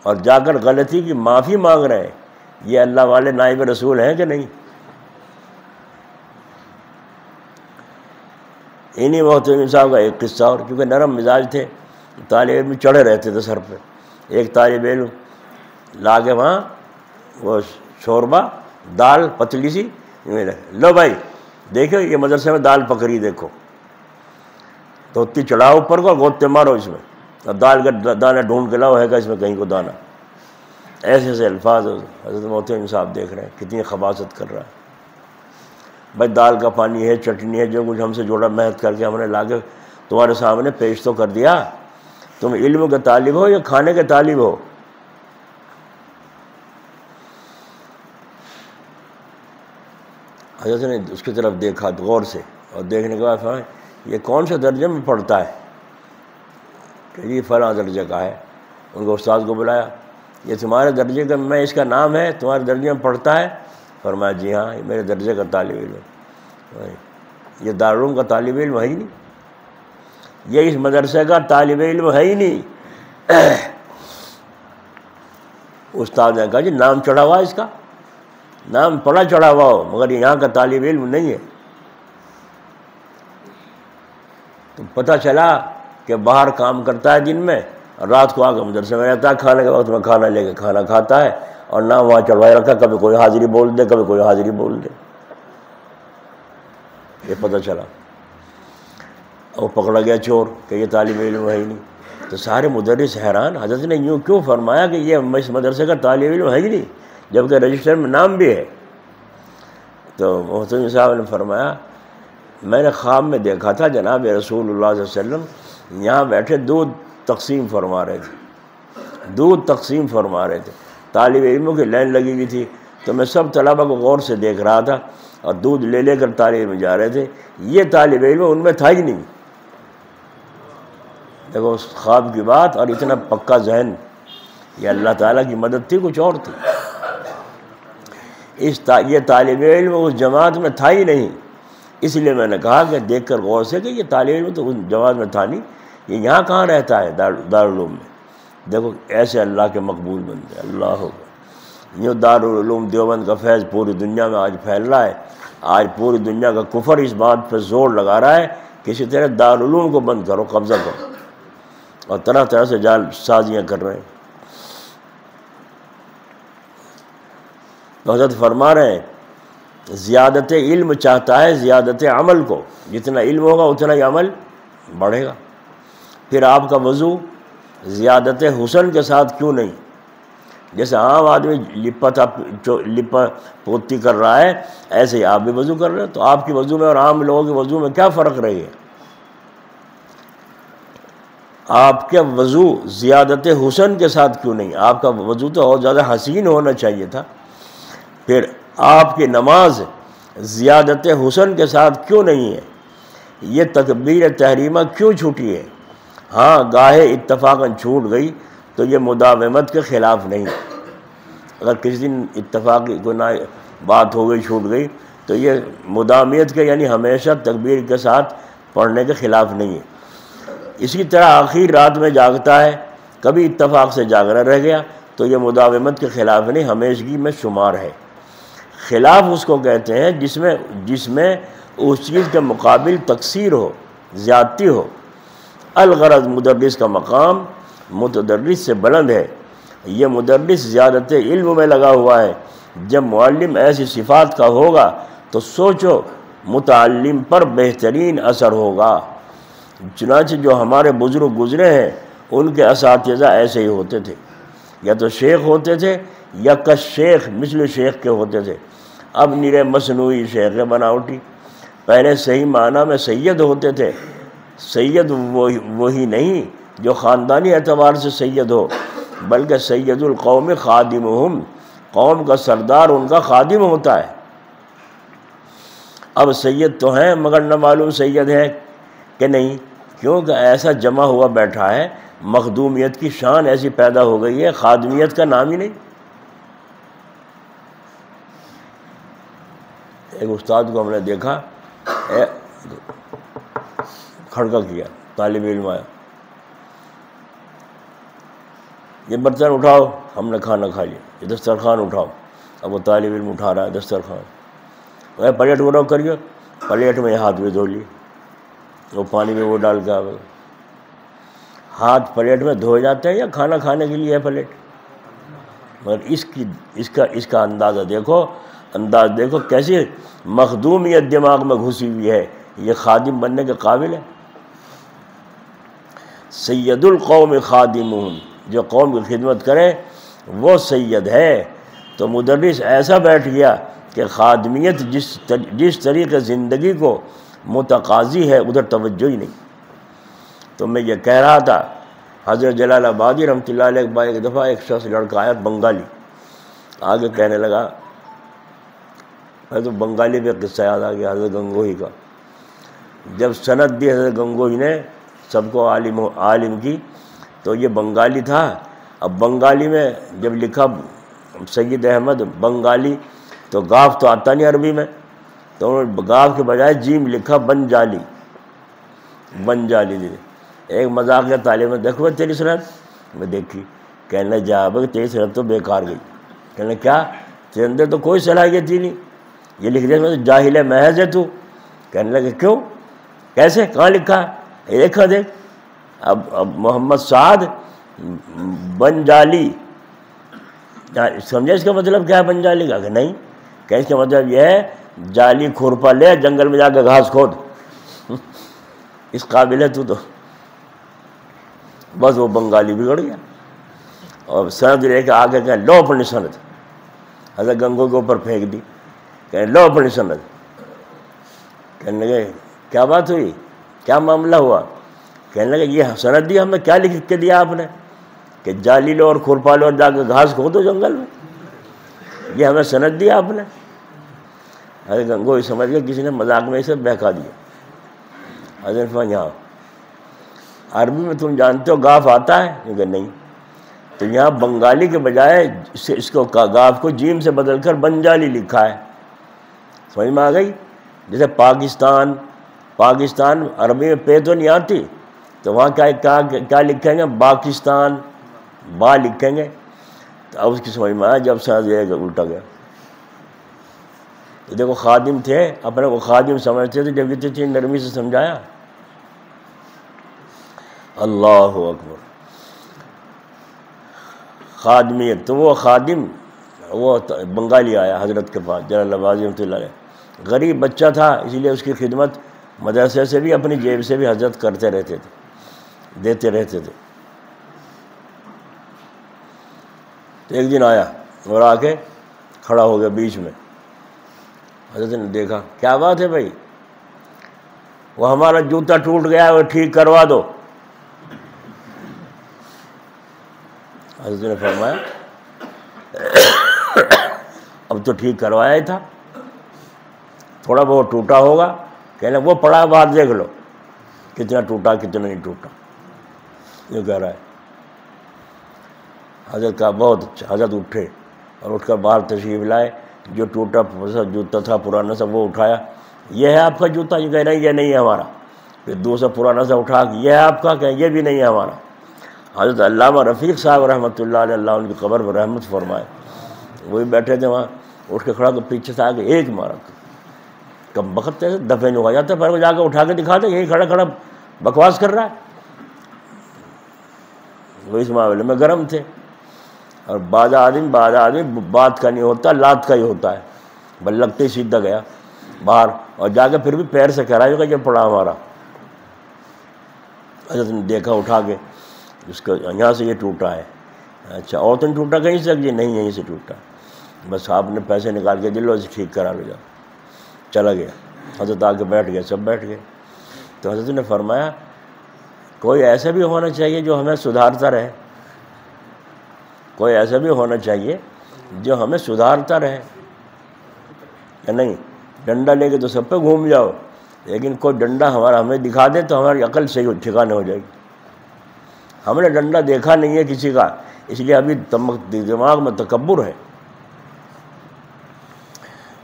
اور جا کر غلطی کی معافی مانگ رہے ہیں۔ یہ اللہ والے نائب رسول ہیں کہ نہیں؟ انہی محتمم صاحب کا ایک قصہ، اور کیونکہ نرم مزاج تھے، طالب علم چڑھے رہتے تھے سر پہ۔ ایک طالب علم لا کے وہاں وہ شوربہ دال پتلی سی، لو بھائی دیکھو یہ مدرسے میں دال پکڑی دیکھو، تو اتنی چڑھاؤ اوپر کو، گوتے مارو اس میں، اور دال کا دانہ ڈھونڈ کے لاؤ، ہے گا اس میں کہیں کو دانہ۔ ایسے ایسے الفاظ حضرت محتمم صاحب دیکھ رہے ہیں کتنی خباثت کر رہا ہے۔ بھائی دال کا پانی ہے، چٹنی ہے، جو کچھ ہم سے جوڑا محنت کر کے ہم نے لا کے تمہارے سامنے پیش تو کر دیا۔ تم علم کے طالب ہو یا کھانے کے طالب ہو؟ حضرت نے اس کی طرف دیکھا غور سے، اور دیکھنے کے بعد فرمایا یہ کون سے درجے میں پڑھتا ہے؟ کہ یہ فلاں درجے کا ہے۔ ان کو استاد کو بلایا، یہ تمہارے درجے کا، میں اس کا نام ہے، تمہارے درجے میں پڑھتا ہے؟ فرمایا جی ہاں، یہ میرے درجے کا طالب علم ہے۔ یہ دارالعلوم کا طالب علم ہے ہی نہیں، یہ اس مدرسے کا طالب علم ہے ہی نہیں۔ استاد نے کہا جی نام چڑھا ہوا اس کا، نام پڑا چڑھا ہوا ہو، مگر یہاں کا طالب علم نہیں ہے۔ تو پتہ چلا کہ باہر کام کرتا ہے دن میں، اور رات کو آ کے مدرسے میں رہتا ہے، کھانے کے وقت میں کھانا لے کے کھانا کھاتا ہے، اور نام وہاں چڑھوائے رکھا، کبھی کوئی حاضری بول دے، کبھی کوئی حاضری بول دے۔ یہ پتہ چلا، وہ پکڑا گیا چور کہ یہ طالب علم ہے ہی نہیں۔ تو سارے مدرس حیران، حضرت نے یوں کیوں فرمایا کہ یہ اس مدرسے کا طالب علم ہے ہی نہیں، جبکہ رجسٹر میں نام بھی ہے؟ تو محتمم صاحب نے فرمایا میں نے خواب میں دیکھا تھا جناب رسول اللہ صلی اللہ علیہ وسلم یہاں بیٹھے دودھ تقسیم فرما رہے تھے، دودھ تقسیم فرما رہے تھے، طالب علموں کی لائن لگی ہوئی تھی، تو میں سب طلبہ کو غور سے دیکھ رہا تھا، اور دودھ لے لے کر طالب علم جا رہے تھے، یہ طالب علم ان میں تھا ہی نہیں۔ دیکھو اس خواب کی بات، اور اتنا پکا ذہن، یہ اللہ تعالیٰ کی مدد تھی، کچھ اور تھی۔ یہ طالب علم اس جماعت میں تھا ہی نہیں، اس لیے میں نے کہا کہ دیکھ کر غور سے کہ یہ طالب علم تو اس جماعت میں تھا نہیں، یہ یہاں کہاں رہتا ہے؟ دارالعلوم میں۔ دیکھو ایسے اللہ کے مقبول بندے، اللہ ہو۔ یوں دارالعلوم دیوبند کا فیض پوری دنیا میں آج پھیل رہا ہے، آج پوری دنیا کا کفر اس بات پہ زور لگا رہا ہے کسی طرح دارالعلوم کو بند کرو، قبضہ کرو، اور طرح طرح سے جال سازیاں کر رہے ہیں۔ تو حضرت فرما رہے ہیں زیادت علم چاہتا ہے زیادت عمل کو، جتنا علم ہوگا اتنا ہی عمل بڑھے گا۔ پھر آپ کا وضو زیادت حسن کے ساتھ کیوں نہیں؟ جیسے عام آدمی لپا پوتی کر رہا ہے، ایسے ہی آپ بھی وضو کر رہے ہیں، تو آپ کی وضو میں اور عام لوگوں کے وضو میں کیا فرق رہے گا؟ آپ کے وضو زیادت حسن کے ساتھ کیوں نہیں؟ آپ کا وضو تو اور زیادہ حسین ہونا چاہیے تھا۔ پھر آپ کی نماز زیادت حسن کے ساتھ کیوں نہیں ہے؟ یہ تکبیر تحریمہ کیوں چھوٹی ہے؟ ہاں گاہے اتفاقاً چھوٹ گئی تو یہ مداومت کے خلاف نہیں، اگر کسی دن اتفاقی کوئی بات ہو گئی چھوٹ گئی تو یہ مداومیت کے یعنی ہمیشہ تکبیر کے ساتھ پڑھنے کے خلاف نہیں ہے۔ اسی طرح آخر رات میں جاگتا ہے، کبھی اتفاق سے جاگنا رہ گیا تو یہ مداومت کے خلاف نہیں، ہمیشگی میں شمار ہے۔ خلاف اس کو کہتے ہیں جس میں اس چیز کے مقابل تقصیر ہو، زیادتی ہو۔ الغرض مدرس کا مقام متدرس سے بلند ہے، یہ مدرس زیادت علم میں لگا ہوا ہے۔ جب معلم ایسی صفات کا ہوگا تو سوچو متعلم پر بہترین اثر ہوگا۔ چنانچہ جو ہمارے بزرگ گزرے ہیں ان کے اساتذہ ایسے ہی ہوتے تھے، یا تو شیخ ہوتے تھے یا کش شیخ مثل شیخ کے ہوتے تھے۔ اب نرے مصنوعی شیخ بناوٹی۔ پہلے صحیح معنی میں سید ہوتے تھے۔ سید وہی نہیں جو خاندانی اعتبار سے سید ہو، بلکہ سید القوم خادمہم، قوم کا سردار ان کا خادم ہوتا ہے۔ اب سید تو ہیں مگر نہ معلوم سید ہے کہ نہیں، کیونکہ ایسا جمع ہوا بیٹھا ہے، مخدومیت کی شان ایسی پیدا ہو گئی ہے، خادمیت کا نام ہی نہیں۔ ایک استاد کو ہم نے دیکھا، کھڑکا کیا، طالب علم آیا، یہ برتن اٹھاؤ، ہم نے کھانا کھا لیا، یہ دسترخوان اٹھاؤ۔ اب وہ طالب علم اٹھا رہا ہے دسترخوان، پلیٹ اٹھاؤ کریے، پلیٹ میں ہاتھ بھی دھو لیے، وہ پانی میں وہ ڈال کے آئے۔ ہاتھ پلیٹ میں دھوئے جاتے ہیں یا کھانا کھانے کے لیے ہے پلیٹ؟ مگر اس کا اندازہ دیکھو، انداز دیکھو کیسی مخدومیت دماغ میں گھسی ہوئی ہے، یہ خادم بننے کے قابل ہے۔ سید القوم خادمون، جو قوم کی خدمت کرے وہ سید ہے۔ تو مدرس ایسا بیٹھ گیا کہ خادمیت جس طریقے زندگی کو متقاضی ہے ادھر توجہ ہی نہیں۔ تو میں یہ کہہ رہا تھا، حضرت جلال آبادی رحمۃ اللہ علیہ ایک دفعہ ایک شخص لڑکا آیا بنگالی، آگے کہنے لگا، میں تو بنگالی پہ قصہ یاد آ گیا حضرت گنگوہی کا۔ جب سند دی حضرت گنگوہی نے سب کو عالم کی، تو یہ بنگالی تھا۔ اب بنگالی میں جب لکھا سید احمد بنگالی، تو گاف تو آتا نہیں عربی میں، تو انہوں نے گاف کے بجائے جیم لکھا بنجالی، بنجالی دی۔ ایک مذاق یا طالب میں، دیکھو تیری سند، میں دیکھی، کہنے جا بھائی تیری سند تو بیکار گئی۔ کہنے کیا، تیرے اندر تو کوئی صلاحیت ہی نہیں، یہ لکھ دیا میں تو جاہل محض ہے تو۔ کہنے لگے کیوں، کیسے، کہاں لکھا ہے، یہ دیکھا دیکھ۔ اب محمد سعد بنجالی، سمجھے اس کا مطلب کیا ہے بنجالی کا؟ کہ نہیں، کہ اس کا مطلب یہ ہے جالی کھرپا لے جنگل میں جا کے گھاس کھود، اس قابل ہے تو بس وہ بنگالی بگڑ گیا۔ اور سند لے کے آگے کہ لو اپنی سند، حضرت گنگو کے اوپر پھینک دی، کہ لو اپنی سند۔ کہنے لگے کیا بات ہوئی، کیا معاملہ ہوا؟ کہنے لگے یہ سند دی ہمیں، کیا لکھ کے دیا آپ نے کہ جالی لو اور کھرپا لو اور جا کے گھاس کھودو جنگل میں، یہ ہمیں سند دیا آپ نے؟ حضرت گنگوہی سمجھ گئے کسی نے مذاق میں اسے بہکا دیا۔ حضرت فرمایا یہاں عربی میں تم جانتے ہو گاف آتا ہے؟ کہ نہیں۔ تو یہاں بنگالی کے بجائے اس کو گاف کو جیم سے بدل کر بنجالی لکھا ہے، سمجھ میں آ گئی؟ جیسے پاکستان عربی میں پے تو نہیں آتی، تو وہاں کیا لکھیں گے، پاکستان، با لکھیں گے۔ تو اب اس کی سمجھ میں آیا جب سند یہ الٹا گیا۔ تو دیکھو خادم تھے، اپنے کو خادم سمجھتے تھے، جب اتنی نرمی سے سمجھایا۔ اللہ اکبر، خادمیت۔ تو وہ خادم، وہ بنگالی آیا حضرت کے پاس جلال آبادی رحمۃ اللہ علیہ، غریب بچہ تھا، اسی لیے اس کی خدمت مدرسے سے بھی اپنی جیب سے بھی حضرت کرتے رہتے تھے، دیتے رہتے تھے۔ تو ایک دن آیا اور آ کے کھڑا ہو گیا بیچ میں۔ حضرت نے دیکھا، کیا بات ہے بھائی؟ وہ ہمارا جوتا ٹوٹ گیا ہے، وہ ٹھیک کروا دو۔ حضرت نے فرمایا اب تو ٹھیک کروایا ہی تھا، تھوڑا بہت ٹوٹا ہوگا، کہنا وہ پڑا باہر دیکھ لو کتنا ٹوٹا کتنا نہیں ٹوٹا، یہ کہہ رہا ہے۔ حضرت کا بہت اچھا۔ حضرت اٹھے اور اٹھ کر باہر تشریف لائے، جو ٹوٹا جوتا تھا پرانا سا وہ اٹھایا، یہ ہے آپ کا جوتا؟ یہ کہہ رہے ہیں یہ نہیں ہے ہمارا۔ پھر دوسرا پرانا سا اٹھا، یہ ہے آپ کا؟ کہ یہ بھی نہیں ہے ہمارا۔ حضرت علامہ رفیق صاحب رحمۃ اللہ علیہ، اللہ ان کی قبر پر رحمت فرمائے، وہی بیٹھے تھے وہاں، اٹھ کے کھڑا کر پیچھے سے آ کے ایک مارا، کم بخت دفعہ نہیں ہو جاتا، پھر وہ جا کے اٹھا کے دکھاتے یہی کھڑا کھڑا بکواس کر رہا ہے۔ وہ اس معاملے میں گرم تھے، اور بعض آدمی بات کا نہیں ہوتا، لات کا ہی ہوتا ہے، بل لگتے ہی سیدھا گیا باہر، اور جا کے پھر بھی پیر سے کہہ رہا ہے کہ یہ پڑا ہمارا۔ حضرت نے دیکھا اٹھا کے، اس کا یہاں سے یہ ٹوٹا ہے۔ اچھا اور تو نہیں ٹوٹا کہیں سے؟ یہ نہیں یہیں سے ٹوٹا، بس آپ نے پیسے نکال کے دلو سے ٹھیک کرا لو جاؤ۔ چلا گیا، حضرت آ کے بیٹھ گئے، سب بیٹھ گئے۔ تو حضرت نے فرمایا کوئی ایسا بھی ہونا چاہیے جو ہمیں سدھارتا رہے، کوئی ایسا بھی ہونا چاہیے جو ہمیں سدھارتا رہے، یا نہیں؟ ڈنڈا لے کے تو سب پہ گھوم جاؤ، لیکن کوئی ڈنڈا ہمیں دکھا دے تو ہماری عقل صحیح ٹھکانے ہو جائے گی۔ ہم نے ڈنڈا دیکھا نہیں ہے کسی کا، اس لیے ابھی دماغ میں تکبر ہے۔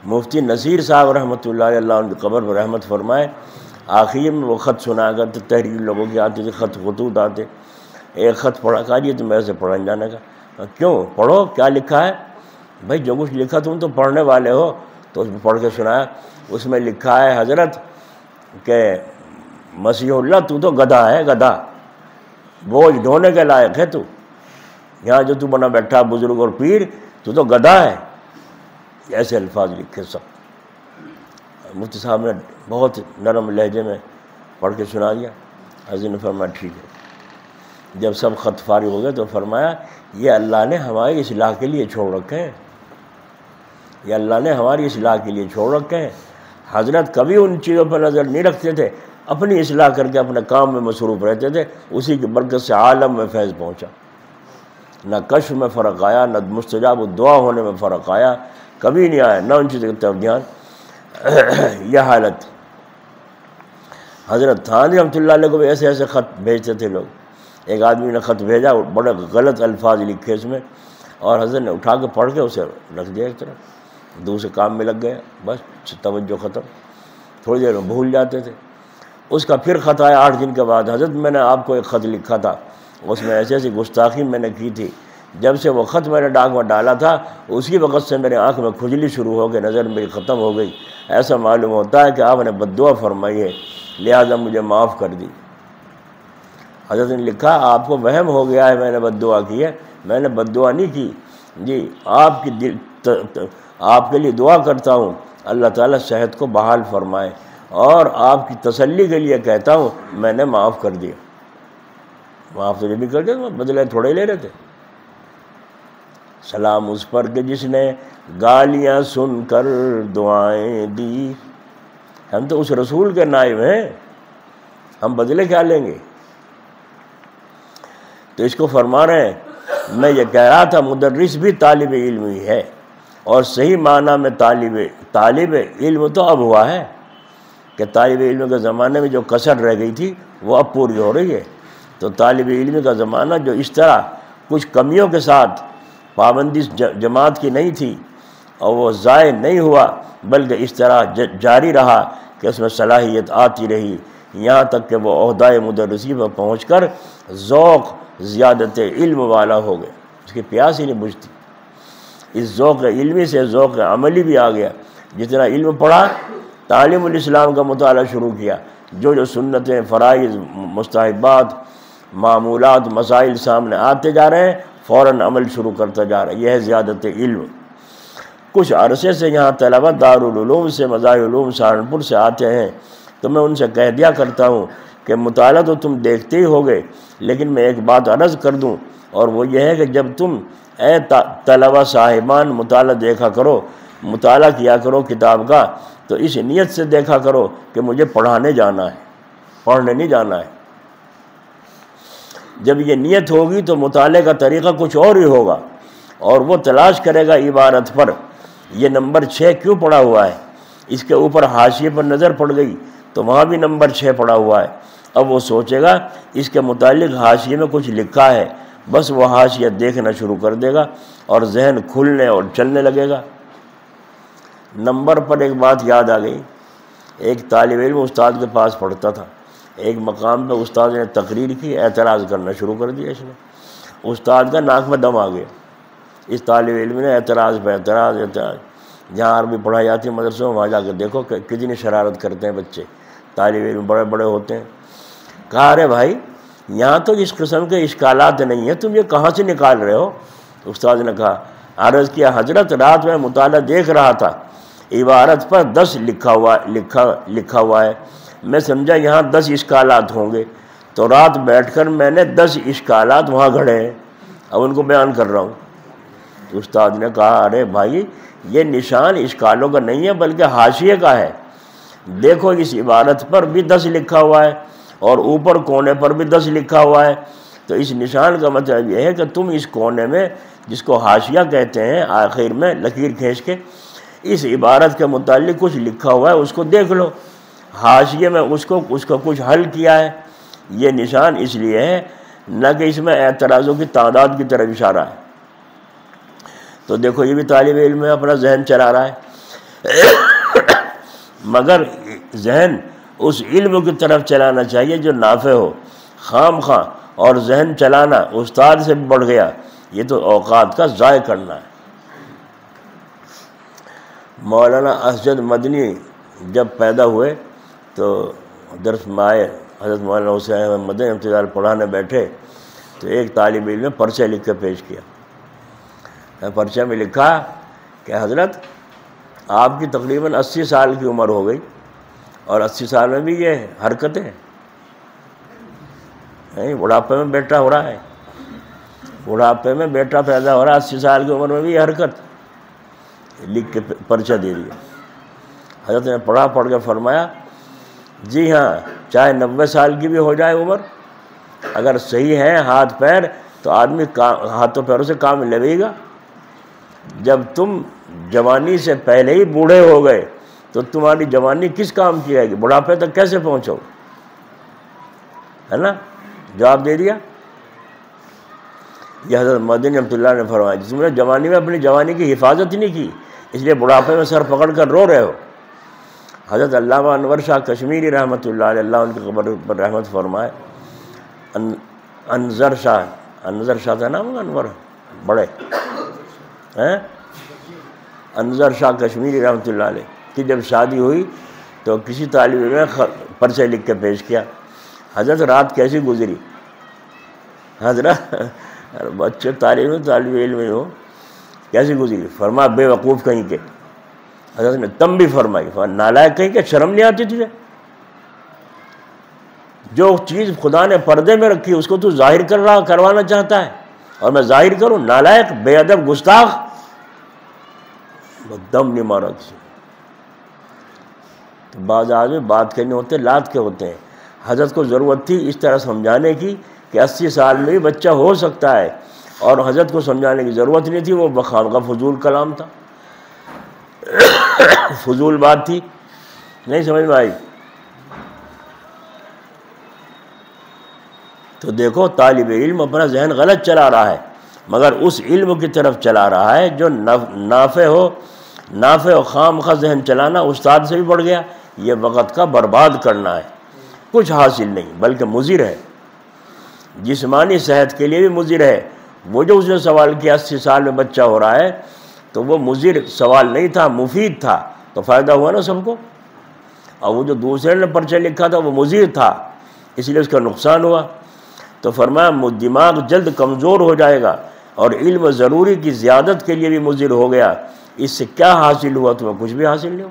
مفتی نصیر صاحب رحمۃ اللہ علیہ، اللہ ان کی قبر پر رحمت فرمائے، آخر میں وہ خط سنایا کرتے، تحریر لوگوں کی آتی تھی، خطوط آتے، ایک خط پڑھا کہا یہ تو میرے سے پڑھا جانے کا، کیوں پڑھو کیا لکھا ہے؟ بھائی جو کچھ لکھا تم تو پڑھنے والے ہو، تو اس میں پڑھ کے سنایا۔ اس میں لکھا ہے حضرت کہ مسیح اللہ تو گدھا ہے، گدھا، بوجھ ڈھونے کے لائق ہے تو، یہاں جو تو بنا بیٹھا بزرگ اور پیر، تو گدھا ہے۔ ایسے الفاظ لکھے سب۔ مفتی صاحب نے بہت نرم لہجے میں پڑھ کے سنا دیا۔ حضرت نے فرمایا ٹھیک ہے۔ جب سب خط فارغ ہو گئے تو فرمایا یہ اللہ نے ہماری اصلاح کے لیے چھوڑ رکھے ہیں، یہ اللہ نے ہماری اصلاح کے لیے چھوڑ رکھے ہیں۔ حضرت کبھی ان چیزوں پر نظر نہیں رکھتے تھے، اپنی اصلاح کر کے اپنے کام میں مصروف رہتے تھے، اسی کی برکت سے عالم میں فیض پہنچا، نہ کشف میں فرق آیا، نہ مستجاب الدعا ہونے میں فرق آیا، کبھی نہیں آیا، نہ ان چیزوں کی طرف دھیان۔ یہ حالت حضرت تھانوی رحمۃ اللہ علیہ کو بھی ایسے ایسے خط بھیجتے تھے لوگ۔ ایک آدمی نے خط بھیجا، بڑے غلط الفاظ لکھے اس میں، اور حضرت نے اٹھا کے پڑھ کے اسے رکھ دیا ایک طرف، دوسرے کام میں لگ گئے، بس توجہ ختم، تھوڑی دیر میں بھول جاتے تھے۔ اس کا پھر خط آیا 8 دن کے بعد، حضرت میں نے آپ کو ایک خط لکھا تھا، اس میں ایسی ایسی گستاخی میں نے کی تھی، جب سے وہ خط میں نے ڈاک میں ڈالا تھا اسی وقت سے میرے آنکھ میں کھجلی شروع ہو گئی، نظر میری ختم ہو گئی، ایسا معلوم ہوتا ہے کہ آپ نے بد دعا فرمائی ہے، لہذا مجھے معاف کر دی۔ حضرت نے لکھا آپ کو وہم ہو گیا ہے میں نے بد دعا کی ہے، میں نے بد دعا نہیں کی جی، آپ کے لیے دعا کرتا ہوں اللہ تعالیٰ صحت کو بحال فرمائے، اور آپ کی تسلی کے لیے کہتا ہوں میں نے معاف کر دیا۔ معاف تو بھی کر دیا، بدلے تھوڑے لے رہے تھے۔ سلام اس پر کہ جس نے گالیاں سن کر دعائیں دی، ہم تو اس رسول کے نائب ہیں، ہم بدلے کیا لیں گے؟ تو اس کو فرما رہے ہیں، میں یہ کہہ رہا تھا مدرس بھی طالب علم ہی ہے، اور صحیح معنی میں طالب علم تو اب ہوا ہے کہ طالب علم کے زمانے میں جو کسر رہ گئی تھی وہ اب پوری ہو رہی ہے۔ تو طالب علم کا زمانہ جو اس طرح کچھ کمیوں کے ساتھ پابندی جماعت کی نہیں تھی، اور وہ ضائع نہیں ہوا، بلکہ اس طرح جاری رہا کہ اس میں صلاحیت آتی رہی، یہاں تک کہ وہ عہدہ مدرسی پر پہنچ کر ذوق زیادت علم والا ہو گئے، اس کی پیاس ہی نہیں بجھتی۔ اس ذوق علمی سے ذوق عملی بھی آ گیا، جتنا علم پڑھا تعلیم الاسلام کا مطالعہ شروع کیا، جو سنتیں، فرائض، مستحبات، معمولات، مسائل سامنے آتے جا رہے ہیں فوراً عمل شروع کرتا جا رہا ہے، یہ ہے زیادت علم۔ کچھ عرصے سے یہاں طلبہ دارالعلوم سے، مظاہر علوم سہارنپور سے آتے ہیں، تو میں ان سے کہہ دیا کرتا ہوں کہ مطالعہ تو تم دیکھتے ہی ہوگے، لیکن میں ایک بات عرض کر دوں، اور وہ یہ ہے کہ جب تم اے طلبہ صاحبان مطالعہ دیکھا کرو، مطالعہ کیا کرو کتاب کا، تو اس نیت سے دیکھا کرو کہ مجھے پڑھانے جانا ہے، پڑھنے نہیں جانا ہے۔ جب یہ نیت ہوگی تو مطالعے کا طریقہ کچھ اور ہی ہوگا، اور وہ تلاش کرے گا عبارت پر یہ نمبر 6 کیوں پڑا ہوا ہے، اس کے اوپر حاشیے پر نظر پڑ گئی تو وہاں بھی نمبر 6 پڑا ہوا ہے، اب وہ سوچے گا اس کے متعلق حاشیے میں کچھ لکھا ہے، بس وہ حاشیہ دیکھنا شروع کر دے گا اور ذہن کھلنے اور چلنے لگے گا۔ نمبر پر ایک بات یاد آ گئی، ایک طالب علم استاد کے پاس پڑھتا تھا، ایک مقام پہ استاد نے تقریر کی، اعتراض کرنا شروع کر دیا اس نے، استاد کا ناک میں دم آ گیا، اس طالب علم نے اعتراض پہ اعتراض، جہاں عربی پڑھائی جاتی ہے مدرسوں میں، وہاں جا کے دیکھو کہ کتنی شرارت کرتے ہیں بچے، طالب علم بڑے بڑے ہوتے ہیں۔ کہا ارے بھائی یہاں تو اس قسم کے اشکالات نہیں ہیں، تم یہ کہاں سے نکال رہے ہو؟ استاد نے کہا، عرض کیا حضرت رات میں مطالعہ دیکھ رہا تھا، عبارت پر 10 لکھا ہوا ہے، میں سمجھا یہاں 10 اشکالات ہوں گے، تو رات بیٹھ کر میں نے 10 اشکالات وہاں گھڑے ہیں، اب ان کو بیان کر رہا ہوں۔ تو استاد نے کہا ارے بھائی یہ نشان اشکالوں کا نہیں ہے بلکہ حاشیے کا ہے، دیکھو اس عبارت پر بھی 10 لکھا ہوا ہے اور اوپر کونے پر بھی 10 لکھا ہوا ہے، تو اس نشان کا مطلب یہ ہے کہ تم اس کونے میں جس کو حاشیہ کہتے ہیں آخر میں لکیر کھینچ کے اس عبارت کے متعلق کچھ لکھا ہوا ہے اس کو دیکھ لو، حاشیے میں اس کو کچھ حل کیا ہے۔ یہ نشان اس لیے ہے نہ کہ اس میں اعتراضوں کی تعداد کی طرف اشارہ ہے۔ تو دیکھو یہ بھی طالب علم میں اپنا ذہن چلا رہا ہے، مگر ذہن اس علم کی طرف چلانا چاہیے جو نافع ہو، خام خواہ اور ذہن چلانا استاد سے بھی بڑھ گیا، یہ تو اوقات کا ضائع کرنا ہے۔ مولانا اسجد مدنی جب پیدا ہوئے تو درس میں آئے، حضرت مولانا حسین احمد مدنی امتداد پڑھانے بیٹھے تو ایک طالب علم نے پرچہ لکھ کے پیش کیا، پرچہ میں لکھا کہ حضرت آپ کی تقریباً 80 سال کی عمر ہو گئی اور 80 سال میں بھی یہ حرکتیں، بڑھاپے میں بیٹا ہو رہا ہے، بڑھاپے میں بیٹا پیدا ہو رہا ہے، 80 سال کی عمر میں بھی یہ حرکت، لکھ کے پرچہ دے دیا۔ حضرت نے پڑھ کے فرمایا جی ہاں چاہے 90 سال کی بھی ہو جائے عمر، اگر صحیح ہے ہاتھ پیر تو آدمی ہاتھوں پیروں سے کام لے گا، جب تم جوانی سے پہلے ہی بوڑھے ہو گئے تو تمہاری جوانی کس کام کی ہے گی، بڑھاپے تک کیسے پہنچو، ہے نا؟ جواب دے دیا۔ یہ حضرت مدنی رحمۃ اللہ نے فرمایا جس نے جوانی میں اپنی جوانی کی حفاظت ہی نہیں کی، اس لیے بڑھاپے میں سر پکڑ کر رو رہے ہو۔ حضرت علامہ انور شاہ کشمیری رحمۃ اللہ علیہ، اللہ ان کی قبر پر رحمت فرمائے، انظر شاہ تھا نام انور بڑے ہیں، انظر شاہ کشمیری رحمۃ اللہ علیہ کی جب شادی ہوئی تو کسی طالب علم نے پرچہ لکھ کے پیش کیا، حضرت رات کیسی گزری؟ حضرت بچے طالب علم ہو کیسی گزری؟ فرمایا بے وقوف کہیں کے۔ حضرت نے تم بھی فرمائی، نالائق کہیں کہ شرم نہیں آتی تجھے؟ جو چیز خدا نے پردے میں رکھی اس کو تو ظاہر کروانا چاہتا ہے، اور میں ظاہر کروں؟ نالائق، بے ادب، گستاخ، دم نہیں مارا کسی۔ تو بعض آدمی بات کے نہیں ہوتے، لات کے ہوتے ہیں۔ حضرت کو ضرورت تھی اس طرح سمجھانے کی کہ 80 سال میں بھی بچہ ہو سکتا ہے، اور حضرت کو سمجھانے کی ضرورت نہیں تھی، وہ بخام کا فضول کلام تھا، فضول بات تھی، نہیں سمجھ میں آئی۔ تو دیکھو طالب علم اپنا ذہن غلط چلا رہا ہے، مگر اس علم کی طرف چلا رہا ہے جو نافع ہو، خام خواہ ذہن چلانا استاد سے بھی بڑھ گیا، یہ وقت کا برباد کرنا ہے، کچھ حاصل نہیں بلکہ مضر ہے، جسمانی صحت کے لیے بھی مضر ہے۔ وہ جو اس نے سوال کیا 80 سال میں بچہ ہو رہا ہے، تو وہ مضر سوال نہیں تھا، مفید تھا، تو فائدہ ہوا نا سب کو۔ اور وہ جو دوسرے نے پرچہ لکھا تھا وہ مضر تھا، اس لیے اس کا نقصان ہوا۔ تو فرمایا دماغ جلد کمزور ہو جائے گا، اور علم ضروری کی زیادت کے لیے بھی مضر ہو گیا، اس سے کیا حاصل ہوا؟ تمہیں کچھ بھی حاصل نہیں ہو۔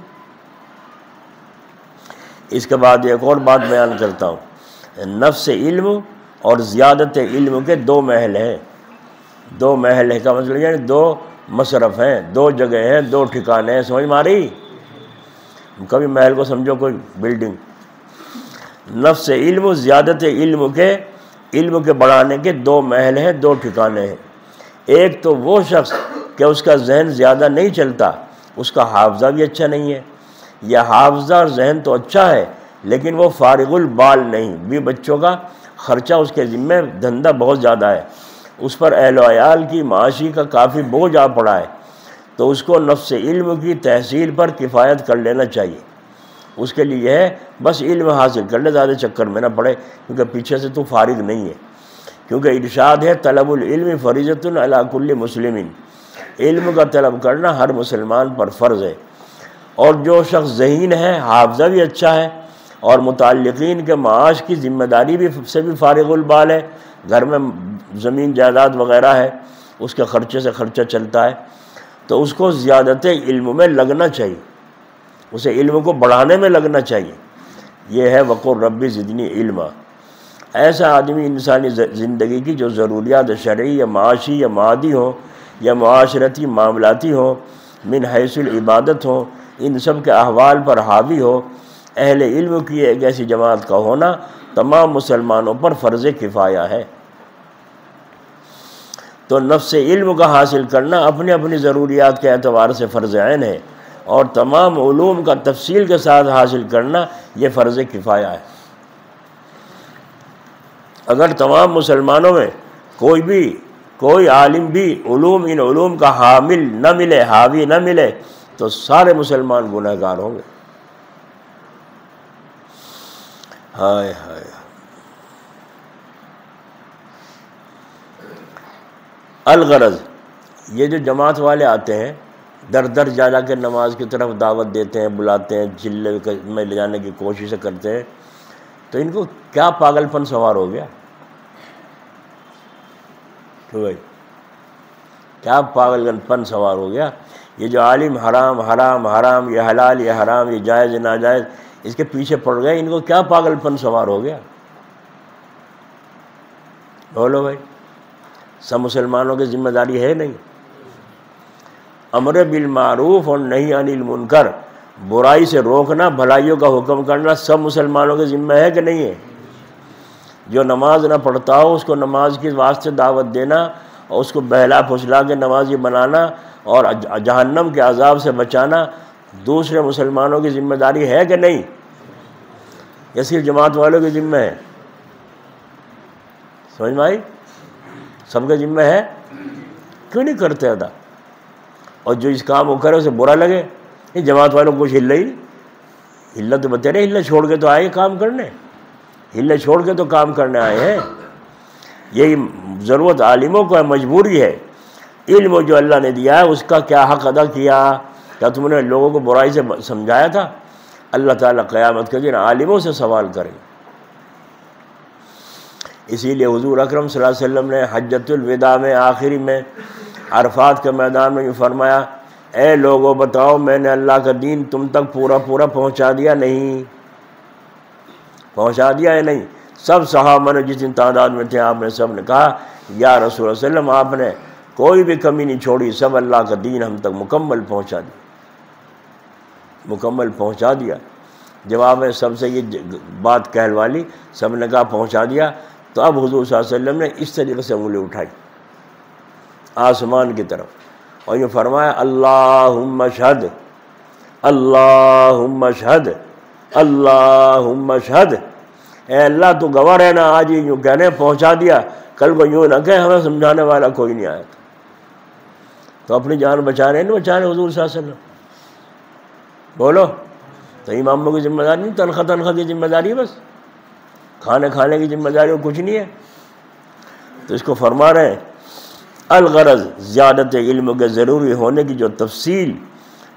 اس کے بعد ایک اور بات بیان کرتا ہوں، نفس علم اور زیادت علم کے 2 محل ہیں، 2 محل ہے کا مطلب یعنی 2 مصرف ہیں، 2 جگہ ہیں، 2 ٹھکانے ہیں، سمجھ میں آ رہی؟ کبھی محل کو سمجھو کوئی بلڈنگ۔ نفس علم، زیادت علم کے بڑھانے کے 2 محل ہیں، 2 ٹھکانے ہیں۔ ایک تو وہ شخص کہ اس کا ذہن زیادہ نہیں چلتا، اس کا حافظہ بھی اچھا نہیں ہے، یا حافظہ اور ذہن تو اچھا ہے لیکن وہ فارغ البال نہیں، بھی بچوں کا خرچہ اس کے ذمہ، دھندہ بہت زیادہ ہے، اس پر اہل و عیال کی معاشی کا کافی بوجھ آ پڑا ہے، تو اس کو نفس علم کی تحصیل پر کفایت کر لینا چاہیے، اس کے لیے ہے بس علم حاصل کر لے، زیادہ چکر میں نہ پڑے، کیونکہ پیچھے سے تو فارغ نہیں ہے، کیونکہ ارشاد ہے طلب العلم فریضۃ علی کل مسلم، علم کا طلب کرنا ہر مسلمان پر فرض ہے۔ اور جو شخص ذہین ہے، حافظہ بھی اچھا ہے، اور متعلقین کے معاش کی ذمہ داری بھی سے بھی فارغ البال ہے، گھر میں زمین جائیداد وغیرہ ہے، اس کے خرچے سے خرچہ چلتا ہے، تو اس کو زیادت علم میں لگنا چاہیے، اسے علم کو بڑھانے میں لگنا چاہیے۔ یہ ہے وقل رب زدنی علما۔ ایسا آدمی انسانی زندگی کی جو ضروریات شرعی یا معاشی یا مادی ہوں یا معاشرتی معاملاتی ہوں، من حیث العبادت ہوں، ان سب کے احوال پر حاوی ہو، اہل علم کی ایک ایسی جماعت کا ہونا تمام مسلمانوں پر فرض کفایہ ہے۔ تو نفس علم کا حاصل کرنا اپنی اپنی ضروریات کے اعتبار سے فرض عین ہے، اور تمام علوم کا تفصیل کے ساتھ حاصل کرنا یہ فرض کفایہ ہے۔ اگر تمام مسلمانوں میں کوئی عالم بھی ان علوم کا حامل نہ ملے، حاوی نہ ملے، تو سارے مسلمان گنہگار ہوں گے۔ ہائے ہائے۔ الغرض، یہ جو جماعت والے آتے ہیں در در جا جا کے نماز کی طرف دعوت دیتے ہیں، بلاتے ہیں، چلے میں لے جانے کی کوشش کرتے ہیں، تو ان کو کیا پاگل پن سوار ہو گیا؟ بھائی کیا پاگل پن سوار ہو گیا؟ یہ جو عالم حرام حرام حرام، یہ حلال یہ حرام، یہ جائز ناجائز، اس کے پیچھے پڑ گئے، ان کو کیا پاگل پن سوار ہو گیا؟ بولو بھائی، سب مسلمانوں کی ذمہ داری ہے نہیں؟ امر بالمعروف اور نہی عن المنکر، برائی سے روکنا، بھلائیوں کا حکم کرنا، سب مسلمانوں کے ذمہ ہے کہ نہیں ہے؟ جو نماز نہ پڑھتا ہو اس کو نماز کی واسطے دعوت دینا، اور اس کو بہلا پھسلا کے نمازی بنانا اور جہنم کے عذاب سے بچانا دوسرے مسلمانوں کی ذمہ داری ہے کہ نہیں؟ یا صرف جماعت والوں کی ذمہ ہے؟ سمجھ میں آئی؟ سب کا ذمہ ہے؟ کیوں نہیں کرتے ادا؟ اور جو اس کام کو کرے اسے برا لگے، یہ جماعت والوں کو کچھ ہل رہی، ہلنا تو بتے رہے، ہلنا چھوڑ کے تو آئے کام کرنے، ہلنا چھوڑ کے تو کام کرنے آئے ہیں۔ یہی ضرورت عالموں کو ہے، مجبوری ہے۔ علم جو اللہ نے دیا ہے اس کا کیا حق ادا کیا؟ کیا تم نے لوگوں کو برائی سے سمجھایا تھا؟ اللہ تعالیٰ قیامت کے دن عالموں سے سوال کرے۔ اسی لیے حضور اکرم صلی اللہ علیہ وسلم نے حجۃ الوداع میں آخری میں عرفات کے میدان میں یہ فرمایا، اے لوگوں بتاؤ میں نے اللہ کا دین تم تک پورا پہنچا دیا نہیں؟ پہنچا دیا ہے نہیں؟ سب صحابہ نے جتنی تعداد میں تھے، آپ نے سب نے کہا یا رسول اللہ صلی اللہ علیہ وسلم آپ نے کوئی بھی کمی نہیں چھوڑی، سب اللہ کا دین ہم تک مکمل پہنچا دیا۔ جواب میں سب سے یہ بات کہلوا لی، سب نے کہا پہنچا دیا، تو اب حضور صلی اللہ علیہ وسلم نے اس طریقے سے انگلی اٹھائی آسمان کی طرف اور یہ فرمایا اللہم اشہد اللہم اشہد اللہم اشہد، اے اللہ تو گواہ رہنا، آج یوں کہنے پہنچا دیا، کل کو یوں نہ کہے ہمیں سمجھانے والا کوئی نہیں آیا تھا۔ تو اپنی جان بچا رہے نہیں بچا رہے حضور صلی اللہ علیہ وسلم؟ بولو، تو اماموں کی ذمہ داری نہیں، تنخواہ کی ذمہ داری ہے، بس کھانے کی ذمہ داری اور کچھ نہیں ہے۔ تو اس کو فرما رہے ہیں الغرض، زیادت علم کے ضروری ہونے کی جو تفصیل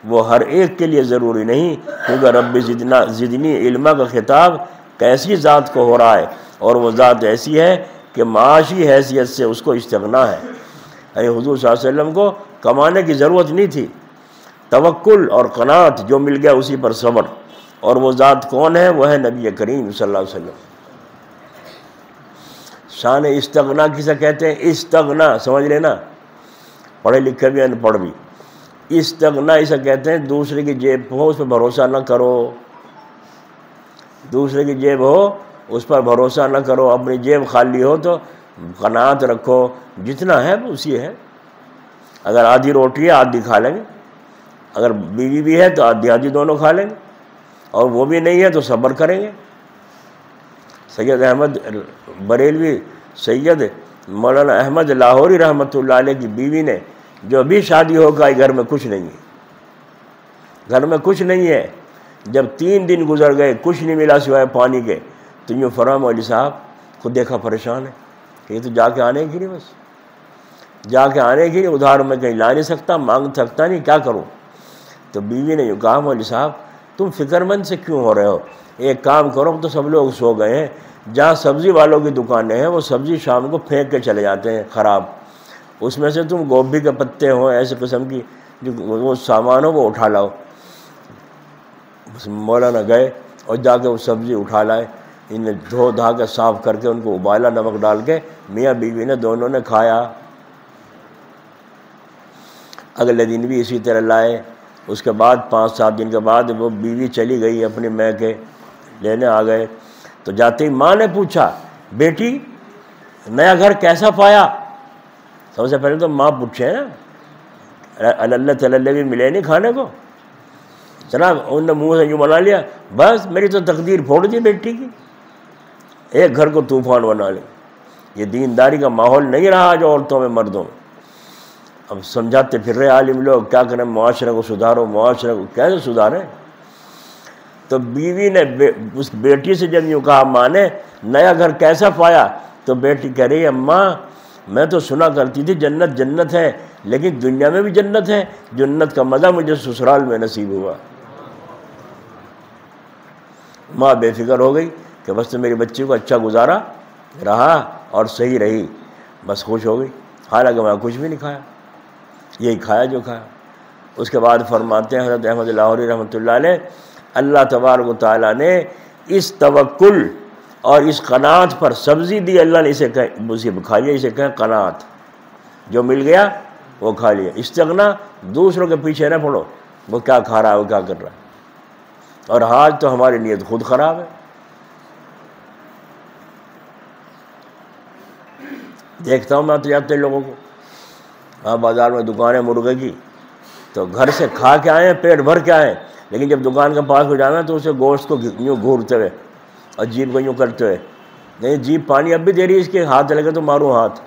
وہ ہر ایک کے لیے ضروری نہیں، کیونکہ رب زدنی علما کا خطاب کیسی ذات کو ہو رہا ہے، اور وہ ذات ایسی ہے کہ معاشی حیثیت سے اس کو استغنا ہے۔ یعنی حضور صلی اللہ علیہ وسلم کو کمانے کی ضرورت نہیں تھی، توکل اور قناعت جو مل گیا اسی پر صبر، اور وہ ذات کون ہے؟ وہ ہے نبی کریم صلی اللہ علیہ وسلم۔ شان استغنا کسے کہتے ہیں؟ استغنا سمجھ لینا، پڑھے لکھے بھی ان پڑھ بھی، استغنا اسے کہتے ہیں دوسرے کی جیب ہو اس پر بھروسہ نہ کرو، دوسرے کی جیب ہو اس پر بھروسہ نہ کرو، اپنی جیب خالی ہو تو قناعت رکھو، جتنا ہے اسی ہے۔ اگر آدھی روٹی ہے آدھی کھا لیں گے، اگر بیوی بھی ہے تو آدھی دونوں کھا لیں گے، اور وہ بھی نہیں ہے تو صبر کریں گے۔ سید احمد بریلوی، سید مولانا احمد لاہوری رحمۃ اللہ علیہ کی بیوی نے جو ابھی شادی ہو گئی، گھر میں کچھ نہیں ہے، گھر میں کچھ نہیں ہے، جب 3 دن گزر گئے کچھ نہیں ملا سوائے پانی کے، تو یوں فرمایا مولوی صاحب خود دیکھا پریشان ہے کہ یہ تو جا کے آنے کی نہیں، بس جا کے آنے کی نہیں، ادھار میں کہیں لا نہیں سکتا، مانگ سکتا نہیں، کیا کروں؟ تو بیوی نے یوں کہا مولوی صاحب تم فکر مند سے کیوں ہو رہے ہو؟ ایک کام کرو، تو سب لوگ سو گئے ہیں، جہاں سبزی والوں کی دکانیں ہیں وہ سبزی شام کو پھینک کے چلے جاتے ہیں خراب، اس میں سے تم گوبھی کے پتے ہوں ایسے قسم کی جو وہ سامان ہو وہ اٹھا لاؤ۔ مولانا گئے اور جا کے وہ سبزی اٹھا لائے، انہیں دھو دھا کے صاف کر کے ان کو ابالا نمک ڈال کے، میاں بیوی نے دونوں نے کھایا۔ اگلے دن بھی اسی طرح لائے، اس کے بعد 5-7 دن کے بعد وہ بیوی چلی گئی اپنی ماں کے لینے آ گئے، تو جاتے ہی ماں نے پوچھا بیٹی نیا گھر کیسا پایا؟ سب سے پہلے تو ماں پوچھے نا، اللہ تللے بھی ملے نہیں کھانے کو، جناب انہوں نے منہ سے یوں بنا لیا بس میری تو تقدیر پھوڑ دی بیٹی کی، ایک گھر کو طوفان بنا لے۔ یہ دینداری کا ماحول نہیں رہا آج عورتوں میں مردوں میں۔ اب سمجھاتے پھر رہے عالم لوگ کیا کریں، معاشرے کو سدھارو، معاشرے کو کیسے سدھاریں؟ تو بیوی نے اس بیٹی سے جب یوں کہا ماں نے نیا گھر کیسا پایا، تو بیٹی کہہ رہی ہے اماں میں تو سنا کرتی تھی جنت جنت ہے، لیکن دنیا میں بھی جنت ہے، جنت کا مزہ مجھے سسرال میں نصیب ہوا۔ ماں بے فکر ہو گئی کہ بس تو میری بچی کو اچھا گزارا رہا اور صحیح رہی، بس خوش ہو گئی، حالانکہ میں کچھ بھی نہیں کھایا، یہی کھایا جو کھایا۔ اس کے بعد فرماتے ہیں حضرت احمد لاہوری رحمۃ اللہ علیہ، اللہ تبارک و تعالیٰ نے اس توکل اور اس قناعت پر سبزی دی، اللہ نے اسے کھا لیا، اسے کہیں قناعت، جو مل گیا وہ کھا لیا۔ استغنا دوسروں کے پیچھے نہ پڑو، وہ کیا کھا رہا ہے وہ کیا کر رہا ہے، اور آج تو ہماری نیت خود خراب ہے۔ دیکھتا ہوں میں آتے جاتے لوگوں کو، ہاں بازار میں دکان ہے مرغے کی، تو گھر سے کھا کے آئے ہیں پیٹ بھر کے آئے ہیں، لیکن جب دکان کے پاس ہو جانا تو اسے گوشت کو یوں گھورتے ہوئے اور جیب کو یوں کرتے ہوئے، نہیں جیب پانی اب بھی دے رہی ہے اس کے، ہاتھ لگے تو ماروں ہاتھ۔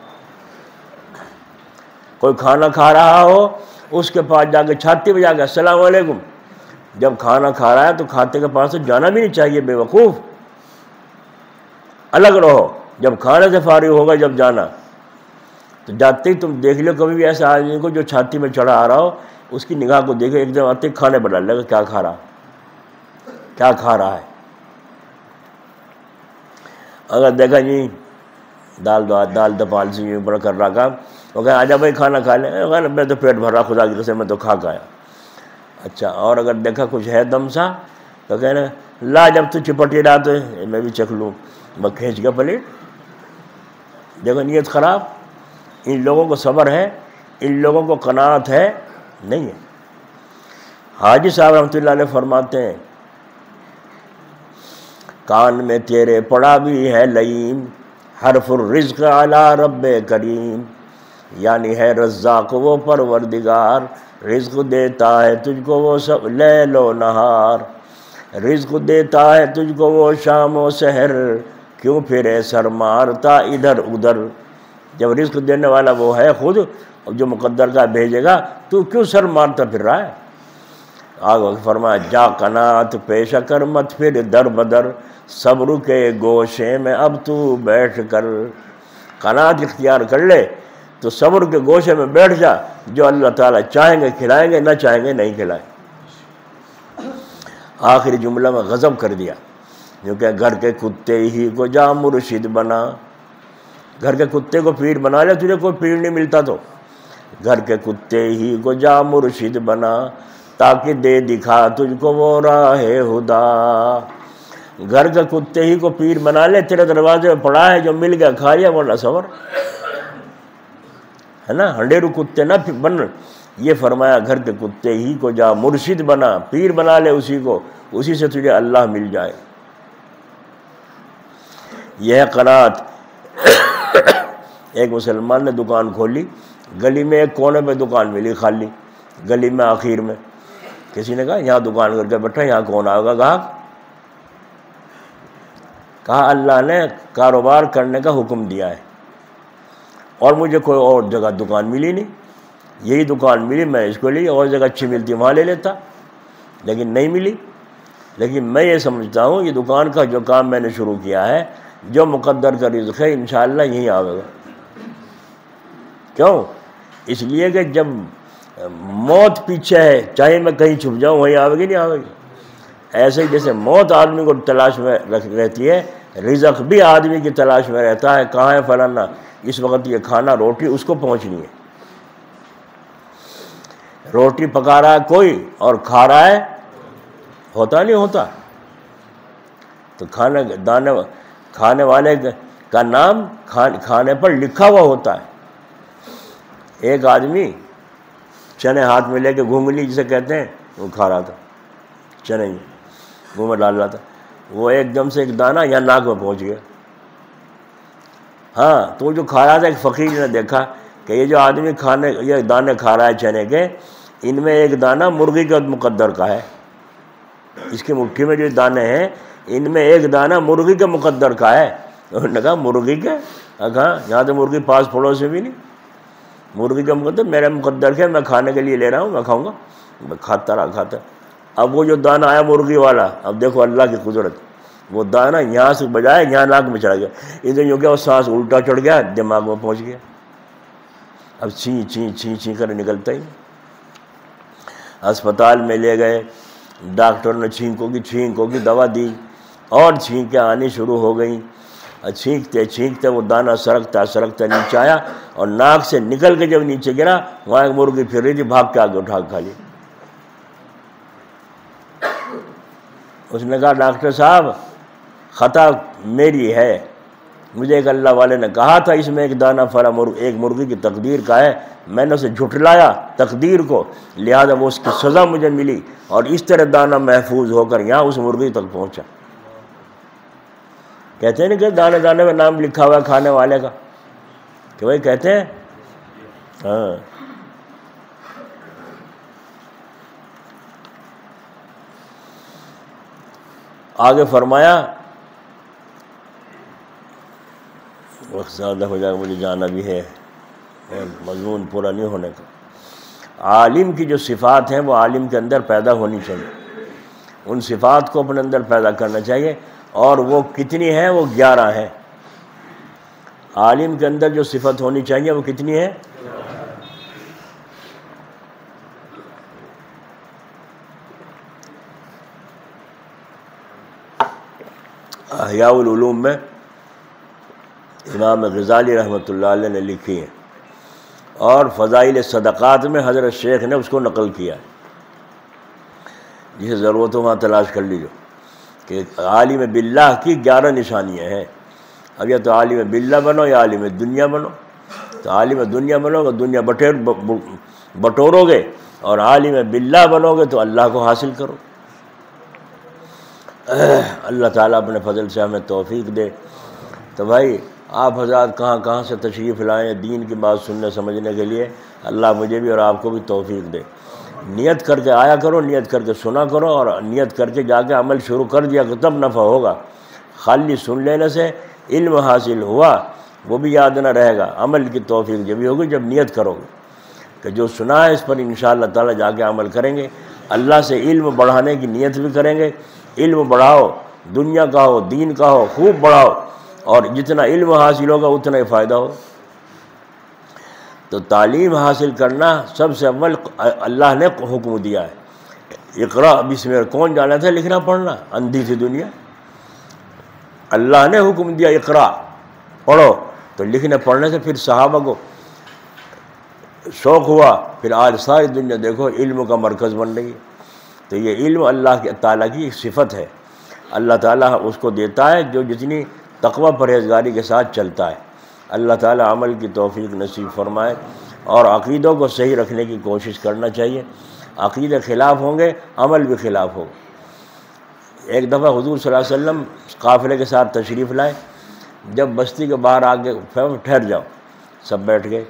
کوئی کھانا کھا رہا ہو اس کے پاس جا کے چھاتی بجا کے السلام علیکم، جب کھانا کھا رہا ہے تو کھاتے کے پاس تو جانا بھی نہیں چاہیے، بے وقوف، الگ رہو، جب کھانے سے فارغ ہوگا جب جانا۔ تو جاتے ہی تم دیکھ لو کبھی بھی ایسے آدمی کو جو چھاتی میں چڑھا آ رہا ہو، اس کی نگاہ کو دیکھو، ایک دم آتے کھانے پر ڈال لے گا کیا کھا رہا ہے۔ اگر دیکھا جی دال دپال سے یوں بڑا کر رہا کام، وہ کہیں آجا بھائی کھانا کھا لیں، میں تو پیٹ بھر رہا خدا کی قسم میں تو کھا کے آیا۔ اچھا، اور اگر دیکھا کچھ ہے دم سا تو کہنا لا جب تو چپٹی رہا تو میں بھی چکھ لوں، میں کھینچ کے پلیٹ۔ دیکھو نیت خراب، ان لوگوں کو صبر ہے، ان لوگوں کو قناعت ہے نہیں ہے۔ حاجی صاحب رحمۃ اللہ علیہ فرماتے ہیں کان میں تیرے پڑا بھی ہے لئیم، حرف الرزق علی رب کریم، یعنی ہے رزاق وہ پروردگار، رزق دیتا ہے تجھ کو وہ سب لیل و نہار، رزق دیتا ہے تجھ کو وہ شام و سحر، کیوں پھرے سر مارتا ادھر ادھر۔ جب رزق دینے والا وہ ہے خود، اور جو مقدر کا بھیجے گا، تو کیوں سر مارتا پھر رہا ہے؟ آگے فرمایا جا قناعت پیش کر مت پھر در بدر، صبر کے گوشے میں اب تو بیٹھ کر، قناعت اختیار کر لے تو صبر کے گوشے میں بیٹھ جا، جو اللہ تعالیٰ چاہیں گے کھلائیں گے، نہ چاہیں گے نہیں کھلائیں۔ آخری جملہ میں غضب کر دیا، کیونکہ گھر کے کتے ہی کو جا مرشد بنا، گھر کے کتے کو پیر بنا لے، تجھے کوئی پیر نہیں ملتا تو گھر کے کتے ہی کو جا مرشد بنا، تاکہ دے دکھا تجھ کو وہ راہ خدا۔ گھر کے کتے ہی کو پیر بنا لے، تیرے دروازے میں پڑا ہے جو مل گیا کھا لیا، ورنہ صبر ہے نا، ہنڈیرو کتے نہ بن۔ یہ فرمایا گھر کے کتے ہی کو جا مرشد بنا، پیر بنا لے اسی کو، اسی سے تجھے اللہ مل جائے۔ یہ ہے قناعت۔ ایک مسلمان نے دکان کھولی، گلی میں ایک کونے پہ دکان ملی خالی، گلی میں آخر میں، کسی نے کہا یہاں دکان کر کے بیٹھا، یہاں کون آئے گا گاہک؟ کہا اللہ نے کاروبار کرنے کا حکم دیا ہے اور مجھے کوئی اور جگہ دکان ملی نہیں، یہی دکان ملی، میں اس کو لی، اور جگہ اچھی ملتی وہاں لے لیتا، لیکن نہیں ملی۔ لیکن میں یہ سمجھتا ہوں یہ دکان کا جو کام میں نے شروع کیا ہے، جو مقدر کا رزق ہے انشاءاللہ یہیں آئے گا۔ کیوں؟ اس لیے کہ جب موت پیچھے ہے، چاہے میں کہیں چھپ جاؤں وہیں آئے گی نہیں آئے گی۔ ایسے ہی جیسے موت آدمی کو تلاش میں رہتی ہے، رزق بھی آدمی کی تلاش میں رہتا ہے۔ کہاں ہے فلانا؟ اس وقت یہ کھانا روٹی اس کو پہنچنی ہے۔ روٹی پکا رہا ہے کوئی اور کھا رہا ہے، ہوتا نہیں ہوتا؟ تو کھانے والے کا نام کھانے پر لکھا ہوا ہوتا ہے۔ ایک آدمی چنے ہاتھ میں لے کے گھونگلی جسے کہتے ہیں وہ کھا رہا تھا، چنے منہ میں ڈال رہا تھا، وہ ایک دم سے ایک دانہ یا ناک میں پہنچ گیا۔ ہاں، تو جو کھا رہا تھا ایک فقیر نے دیکھا کہ یہ جو آدمی یہ دانے کھا رہا ہے چنے کے، ان میں ایک دانہ مرغی کے مقدر کا ہے۔ اس کی مٹھی میں جو دانے ہیں ان میں ایک دانہ مرغی کے مقدر کا ہے۔ انہوں نے کہا مرغی کے؟ کہا یہاں تو مرغی پاس پڑوس سے بھی نہیں، مرغی کا مقدر میرے مقدر کے، میں کھانے کے لیے لے رہا ہوں، میں کھاؤں گا۔ میں کھاتا رہا۔ اب وہ جو دانہ آیا مرغی والا، اب دیکھو اللہ کی قدرت، وہ دانہ یہاں سے بجائے یہاں ناک میں چڑھ گیا، ادھر یوں کیا وہ سانس الٹا چڑھ گیا، دماغ میں پہنچ گیا۔ اب چھیں چھیں چھیں چھیں کر نکلتا ہی۔ اسپتال میں لے گئے، ڈاکٹر نے چھینکوں کی دوا دی اور چھینکیں آنی شروع ہو گئیں۔ چھینکتے چھینکتے وہ دانہ سرکتا نیچے آیا اور ناک سے نکل کے جب نیچے گرا، وہاں ایک مرغی پھر رہی تھی، بھاگ کے آگے اٹھا کے کھا لی۔ اس نے کہا ڈاکٹر صاحب خطا میری ہے، مجھے ایک اللہ والے نے کہا تھا اس میں ایک دانہ ایک مرغی کی تقدیر کا ہے، میں نے اسے جھٹلایا تقدیر کو، لہذا وہ اس کی سزا مجھے ملی، اور اس طرح دانہ محفوظ ہو کر یہاں اس مرغی تک پہنچا۔ کہتے ہیں نا کہ دانے دانے میں نام لکھا ہوا ہے کھانے والے کا، کہ بھائی کہتے ہیں ہاں۔ آگے فرمایا، وقت زیادہ ہو جائے گا، مجھے جانا بھی ہے اور مضمون پورا نہیں ہونے کا۔ عالم کی جو صفات ہیں وہ عالم کے اندر پیدا ہونی چاہیے، ان صفات کو اپنے اندر پیدا کرنا چاہیے، اور وہ کتنی ہیں؟ وہ 11 ہیں۔ عالم کے اندر جو صفت ہونی چاہیے وہ کتنی ہے؟ احیاء العلوم میں امام غزالی رحمۃ اللہ علیہ نے لکھی ہیں، اور فضائل صدقات میں حضرت شیخ نے اس کو نقل کیا ہے، جسے ضرورت ہو وہاں تلاش کر لیجو، کہ عالم باللہ کی 11 نشانیاں ہیں۔ اب یا تو عالم باللہ بنو یا عالم دنیا بنو۔ تو عالم دنیا بنو گے دنیا بٹورو گے، اور عالم باللہ بنو گے تو اللہ کو حاصل کرو۔ اللہ تعالیٰ اپنے فضل سے ہمیں توفیق دے۔ تو بھائی آپ حضرات کہاں کہاں سے تشریف لائیں دین کی بات سننے سمجھنے کے لیے، اللہ مجھے بھی اور آپ کو بھی توفیق دے۔ نیت کر کے آیا کرو، نیت کر کے سنا کرو، اور نیت کر کے جا کے عمل شروع کر دیا کہ تب نفع ہوگا۔ خالی سن لینے سے علم حاصل ہوا وہ بھی یاد نہ رہے گا، عمل کی توفیق جب بھی ہوگی جب نیت کرو گے کہ جو سنا ہے اس پر انشاءاللہ تعالیٰ جا کے عمل کریں گے، اللہ سے علم بڑھانے کی نیت بھی کریں گے۔ علم بڑھاؤ، دنیا کا ہو دین کا ہو، خوب بڑھاؤ، اور جتنا علم حاصل ہوگا اتنا ہی فائدہ ہو۔ تو تعلیم حاصل کرنا سب سے اول اللہ نے حکم دیا ہے، اقرا بسم اللہ۔ کون جانا تھا لکھنا پڑھنا؟ اندھی تھی دنیا، اللہ نے حکم دیا اقرا پڑھو، تو لکھنے پڑھنے سے پھر صحابہ کو شوق ہوا، پھر آج ساری دنیا دیکھو علم کا مرکز بن رہی ہے۔ تو یہ علم اللہ تعالیٰ کی ایک صفت ہے، اللہ تعالیٰ اس کو دیتا ہے جو جتنی تقوی پرہیزگاری کے ساتھ چلتا ہے۔ اللہ تعالیٰ عمل کی توفیق نصیب فرمائے، اور عقیدوں کو صحیح رکھنے کی کوشش کرنا چاہیے۔ عقیدے خلاف ہوں گے، عمل بھی خلاف ہوگا۔ ایک دفعہ حضور صلی اللہ علیہ وسلم قافلے کے ساتھ تشریف لائے، جب بستی کے باہر آگے ٹھہر جاؤ، سب بیٹھ گئے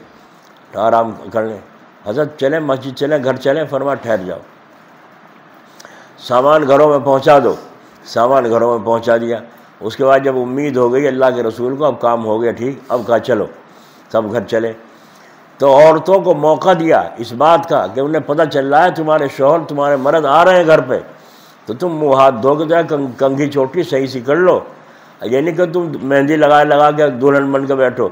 آرام کر لیں۔ حضرت چلیں مسجد چلیں گھر چلیں، فرما ٹھہر جاؤ، سامان گھروں میں پہنچا دو۔ سامان گھروں میں پہنچا دیا۔ اس کے بعد جب امید ہو گئی اللہ کے رسول کو اب کام ہو گیا ٹھیک، اب کہا چلو سب گھر چلے۔ تو عورتوں کو موقع دیا اس بات کا کہ انہیں پتہ چل رہا ہے تمہارے شوہر تمہارے مرد آ رہے ہیں گھر پہ، تو تم منہ ہاتھ دھو کے جائے کنگھی چھوٹی صحیح سی کر لو، یہ نہیں کہ تم مہندی لگا کے دلہن بن کے بیٹھو۔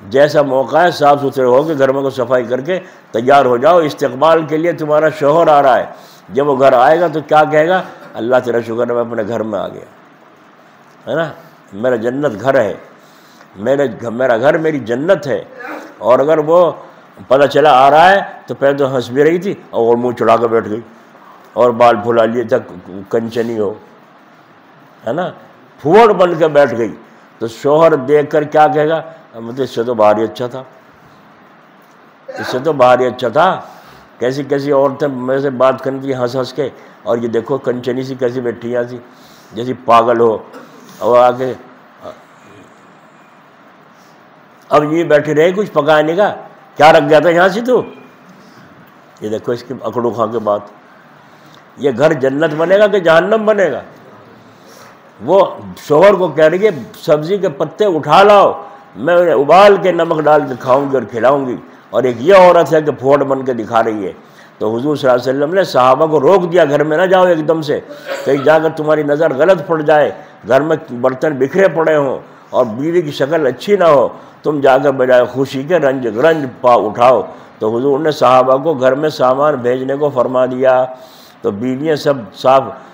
جیسا موقع ہے صاف ستھرے ہو کے گھر میں کو صفائی کر کے تیار ہو جاؤ، استقبال کے لیے تمہارا شوہر آ رہا ہے۔ جب وہ گھر آئے گا تو کیا کہے گا؟ اللہ تیرا شکر ہے میں اپنے گھر میں آ گیا، ہے نا، میرا جنت گھر ہے، میرا گھر میری جنت ہے۔ اور اگر وہ پتہ چلا آ رہا ہے تو پہلے تو ہنس بھی رہی تھی اور منہ چڑھا کے بیٹھ گئی اور بال پھلا لیے تک کنچنی ہو، ہے نا، پھوڑ بن کے بیٹھ گئی، تو شوہر دیکھ کر کیا کہے گا؟ مطلب اس سے تو باہر ہی اچھا تھا، اس سے تو باہر ہی اچھا تھا۔ کیسی کیسی عورتیں میرے سے بات کرنی تھی ہنس ہنس کے، اور یہ دیکھو کنچنی سی کیسی بیٹھی یہاں سی جیسی پاگل ہو، اور آ کے اب یہ بیٹھی رہے کچھ پکانے کا، کیا رکھ گیا تھا یہاں سے تو؟ یہ دیکھو اس کی اکڑو کھا کے بات۔ یہ گھر جنت بنے گا کہ جہنم بنے گا؟ وہ شوہر کو کہہ رہی ہے سبزی کے پتے اٹھا لاؤ، میں انہیں ابال کے نمک ڈال کے کھاؤں گی اور کھلاؤں گی، اور ایک یہ عورت ہے کہ پھوڑ بن کے دکھا رہی ہے۔ تو حضور صلی اللہ علیہ وسلم نے صحابہ کو روک دیا، گھر میں نہ جاؤ ایک دم سے، کہیں جا کر تمہاری نظر غلط پڑ جائے، گھر میں برتن بکھرے پڑے ہوں اور بیوی کی شکل اچھی نہ ہو، تم جا کر بجائے خوشی کے رنج پا اٹھاؤ۔ تو حضور نے صحابہ کو گھر میں سامان بھیجنے کو فرما دیا، تو بیویاں سب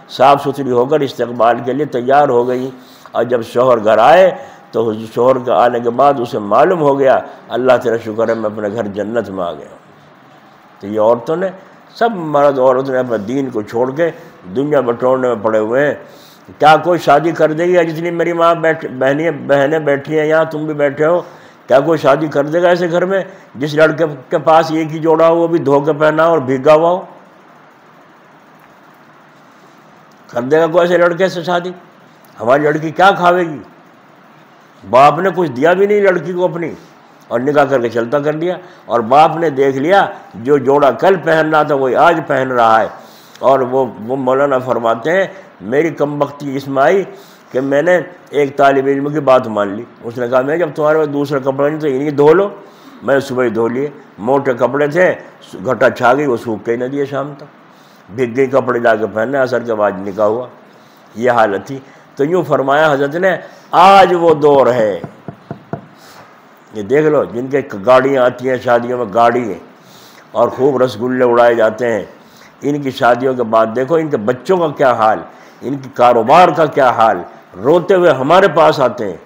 صاف ستھری ہو کر استقبال کے لیے تیار ہو گئیں۔ اور جب شوہر گھر آئے تو شوہر کے آنے کے بعد اسے معلوم ہو گیا اللہ تیرا شکر ہے میں اپنے گھر جنت میں آ گیا۔ تو یہ عورتوں نے، سب مرد عورتوں نے اپنے دین کو چھوڑ کے دنیا بٹورنے میں پڑے ہوئے ہیں۔ کیا کوئی شادی کر دے گی؟ جتنی میری ماں بہنیں بیٹھی ہیں یہاں، تم بھی بیٹھے ہو، کیا کوئی شادی کر دے گا ایسے گھر میں جس لڑکے کے پاس ایک ہی جوڑا ہو، وہ بھی دھو کے پہنا اور بھیگا ہوا ہو؟ کر دے گا کوئی ایسے لڑکے سے شادی؟ ہماری لڑکی کیا کھاوے گی؟ باپ نے کچھ دیا بھی نہیں لڑکی کو اپنی، اور نکاح کر کے چلتا کر دیا، اور باپ نے دیکھ لیا جو جوڑا کل پہن رہا تھا وہی آج پہن رہا ہے۔ اور وہ مولانا فرماتے ہیں میری کمبختی اس میں آئی کہ میں نے ایک طالب علم کی بات مان لی، اس نے کہا میں جب تمہارے پاس دوسرے کپڑے نہیں تو انہیں دھو لو، میں صبح ہی دھو لیے، موٹے کپڑے تھے، گھٹا چھا گئی، وہ سوکھ کے ہی نہ دیے، شام تک بھیگ گئی، کپڑے جا کے پہنے، اثر کے بعد نکاح ہوا، یہ حالت تھی۔ تو یوں فرمایا حضرت نے آج وہ دور ہے، یہ دیکھ لو جن کے گاڑیاں آتی ہیں شادیوں میں، گاڑی ہیں اور خوب رسگلے اڑائے جاتے ہیں، ان کی شادیوں کے بعد دیکھو ان کے بچوں کا کیا حال، ان کی کاروبار کا کیا حال، روتے ہوئے ہمارے پاس آتے ہیں۔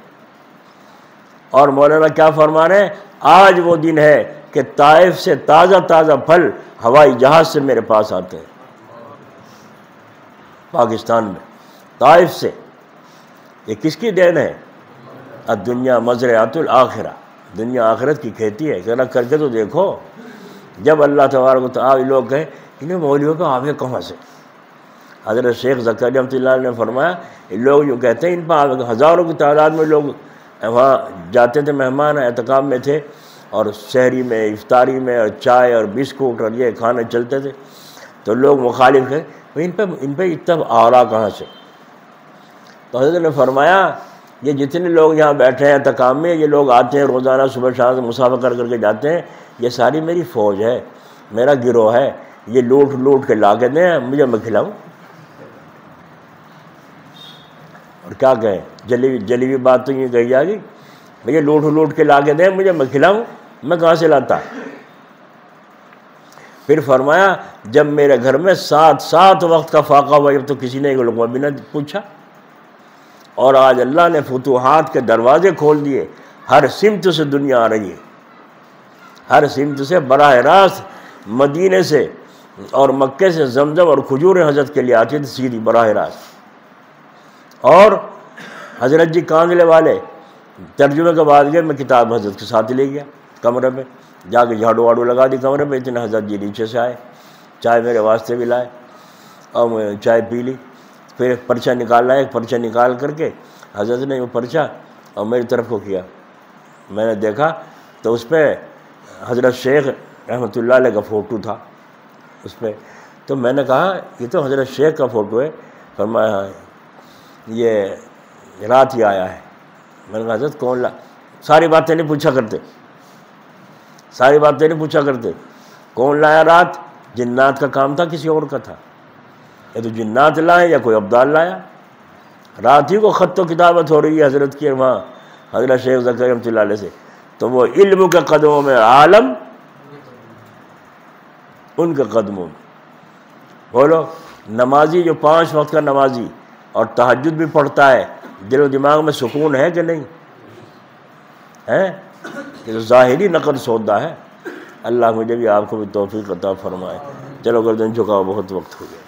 اور مولانا کیا فرما رہے ہیں؟ آج وہ دن ہے کہ طائف سے تازہ تازہ پھل ہوائی جہاز سے میرے پاس آتے ہیں، پاکستان میں طائف سے۔ یہ کس کی دین ہے؟ الدنیا مزرعۃ الآخرہ، دنیا آخرت کی کھیتی ہے، ذرا کر کے تو دیکھو۔ جب اللہ تبارک و تعالی لوگ کہیں انہیں مولویوں پہ آوے کہاں سے؟ حضرت شیخ زکریا رحمۃ اللہ علیہ نے فرمایا لوگ جو کہتے ہیں ان پہ آوے، ہزاروں کی تعداد میں لوگ وہاں جاتے تھے، مہمان اعتکاف میں تھے، اور سحری میں، افطاری میں، اور چائے اور بسکٹ اور یہ کھانے چلتے تھے، تو لوگ مخالف ہیں ان پہ اتنا آرا کہاں سے؟ تو حضرت نے فرمایا یہ جتنے لوگ یہاں بیٹھے ہیں اعتکاف میں، یہ لوگ آتے ہیں روزانہ صبح شام مسافر کر کے جاتے ہیں، یہ ساری میری فوج ہے، میرا گروہ ہے، یہ لوٹ کے لا کے دیں مجھے، میں کھلاؤں۔ اور کیا کہیں، جلی ہوئی بات تو یہ کہی جائے گی، بھئی لوٹ کے لا کے دیں مجھے، میں کھلاؤں، میں کہاں سے لاتا؟ پھر فرمایا جب میرے گھر میں 7 وقت کا فاقہ ہوا، جب تو کسی نے ایک لقمہ بھی نہ پوچھا، اور آج اللہ نے فتوحات کے دروازے کھول دیے، ہر سمت سے دنیا آ رہی ہے، ہر سمت سے، براہ راست مدینے سے اور مکے سے زمزم اور کھجور حضرت کے لیے آتی تھی سیدھی براہ راست۔ اور حضرت جی کاندلے والے ترجمے کے بعد گئے، میں کتاب حضرت کے ساتھ لے گیا کمرے میں، جا کے جھاڑو واڑو لگا دی کمرے میں، اتنے حضرت جی نیچے سے آئے، چائے میرے واسطے بھی لائے اور میں چائے پی لی۔ پھر ایک پرچہ نکالنا ہے، ایک پرچہ نکال کر کے حضرت نے وہ پرچہ اور میری طرف کو کیا، میں نے دیکھا تو اس پہ حضرت شیخ رحمۃ اللہ علیہ کا فوٹو تھا اس پہ، تو میں نے کہا یہ تو حضرت شیخ کا فوٹو ہے۔ فرمایا یہ رات ہی آیا ہے۔ میں نے کہا حضرت کون ساری باتیں نہیں پوچھا کرتے، کون لایا رات؟ جنات کا کام تھا، کسی اور کا تھا؟ یہ تو جنات لائے یا کوئی ابدال لایا؟ رات ہی کو خط و کتابت ہو رہی ہے حضرت کی وہاں حضرت شیخ زکریا رحمۃ اللہ علیہ سے، تو وہ علم کے قدموں میں عالم ان کے قدموں میں۔ بولو، نمازی جو 5 وقت کا نمازی اور تہجد بھی پڑھتا ہے، دل و دماغ میں سکون ہے کہ نہیں ہے؟ یہ تو ظاہری نقد سودا ہے۔ اللہ مجھے بھی آپ کو بھی توفیق عطا فرمائے۔ چلو گردن جھکاؤ، بہت وقت ہو گیا۔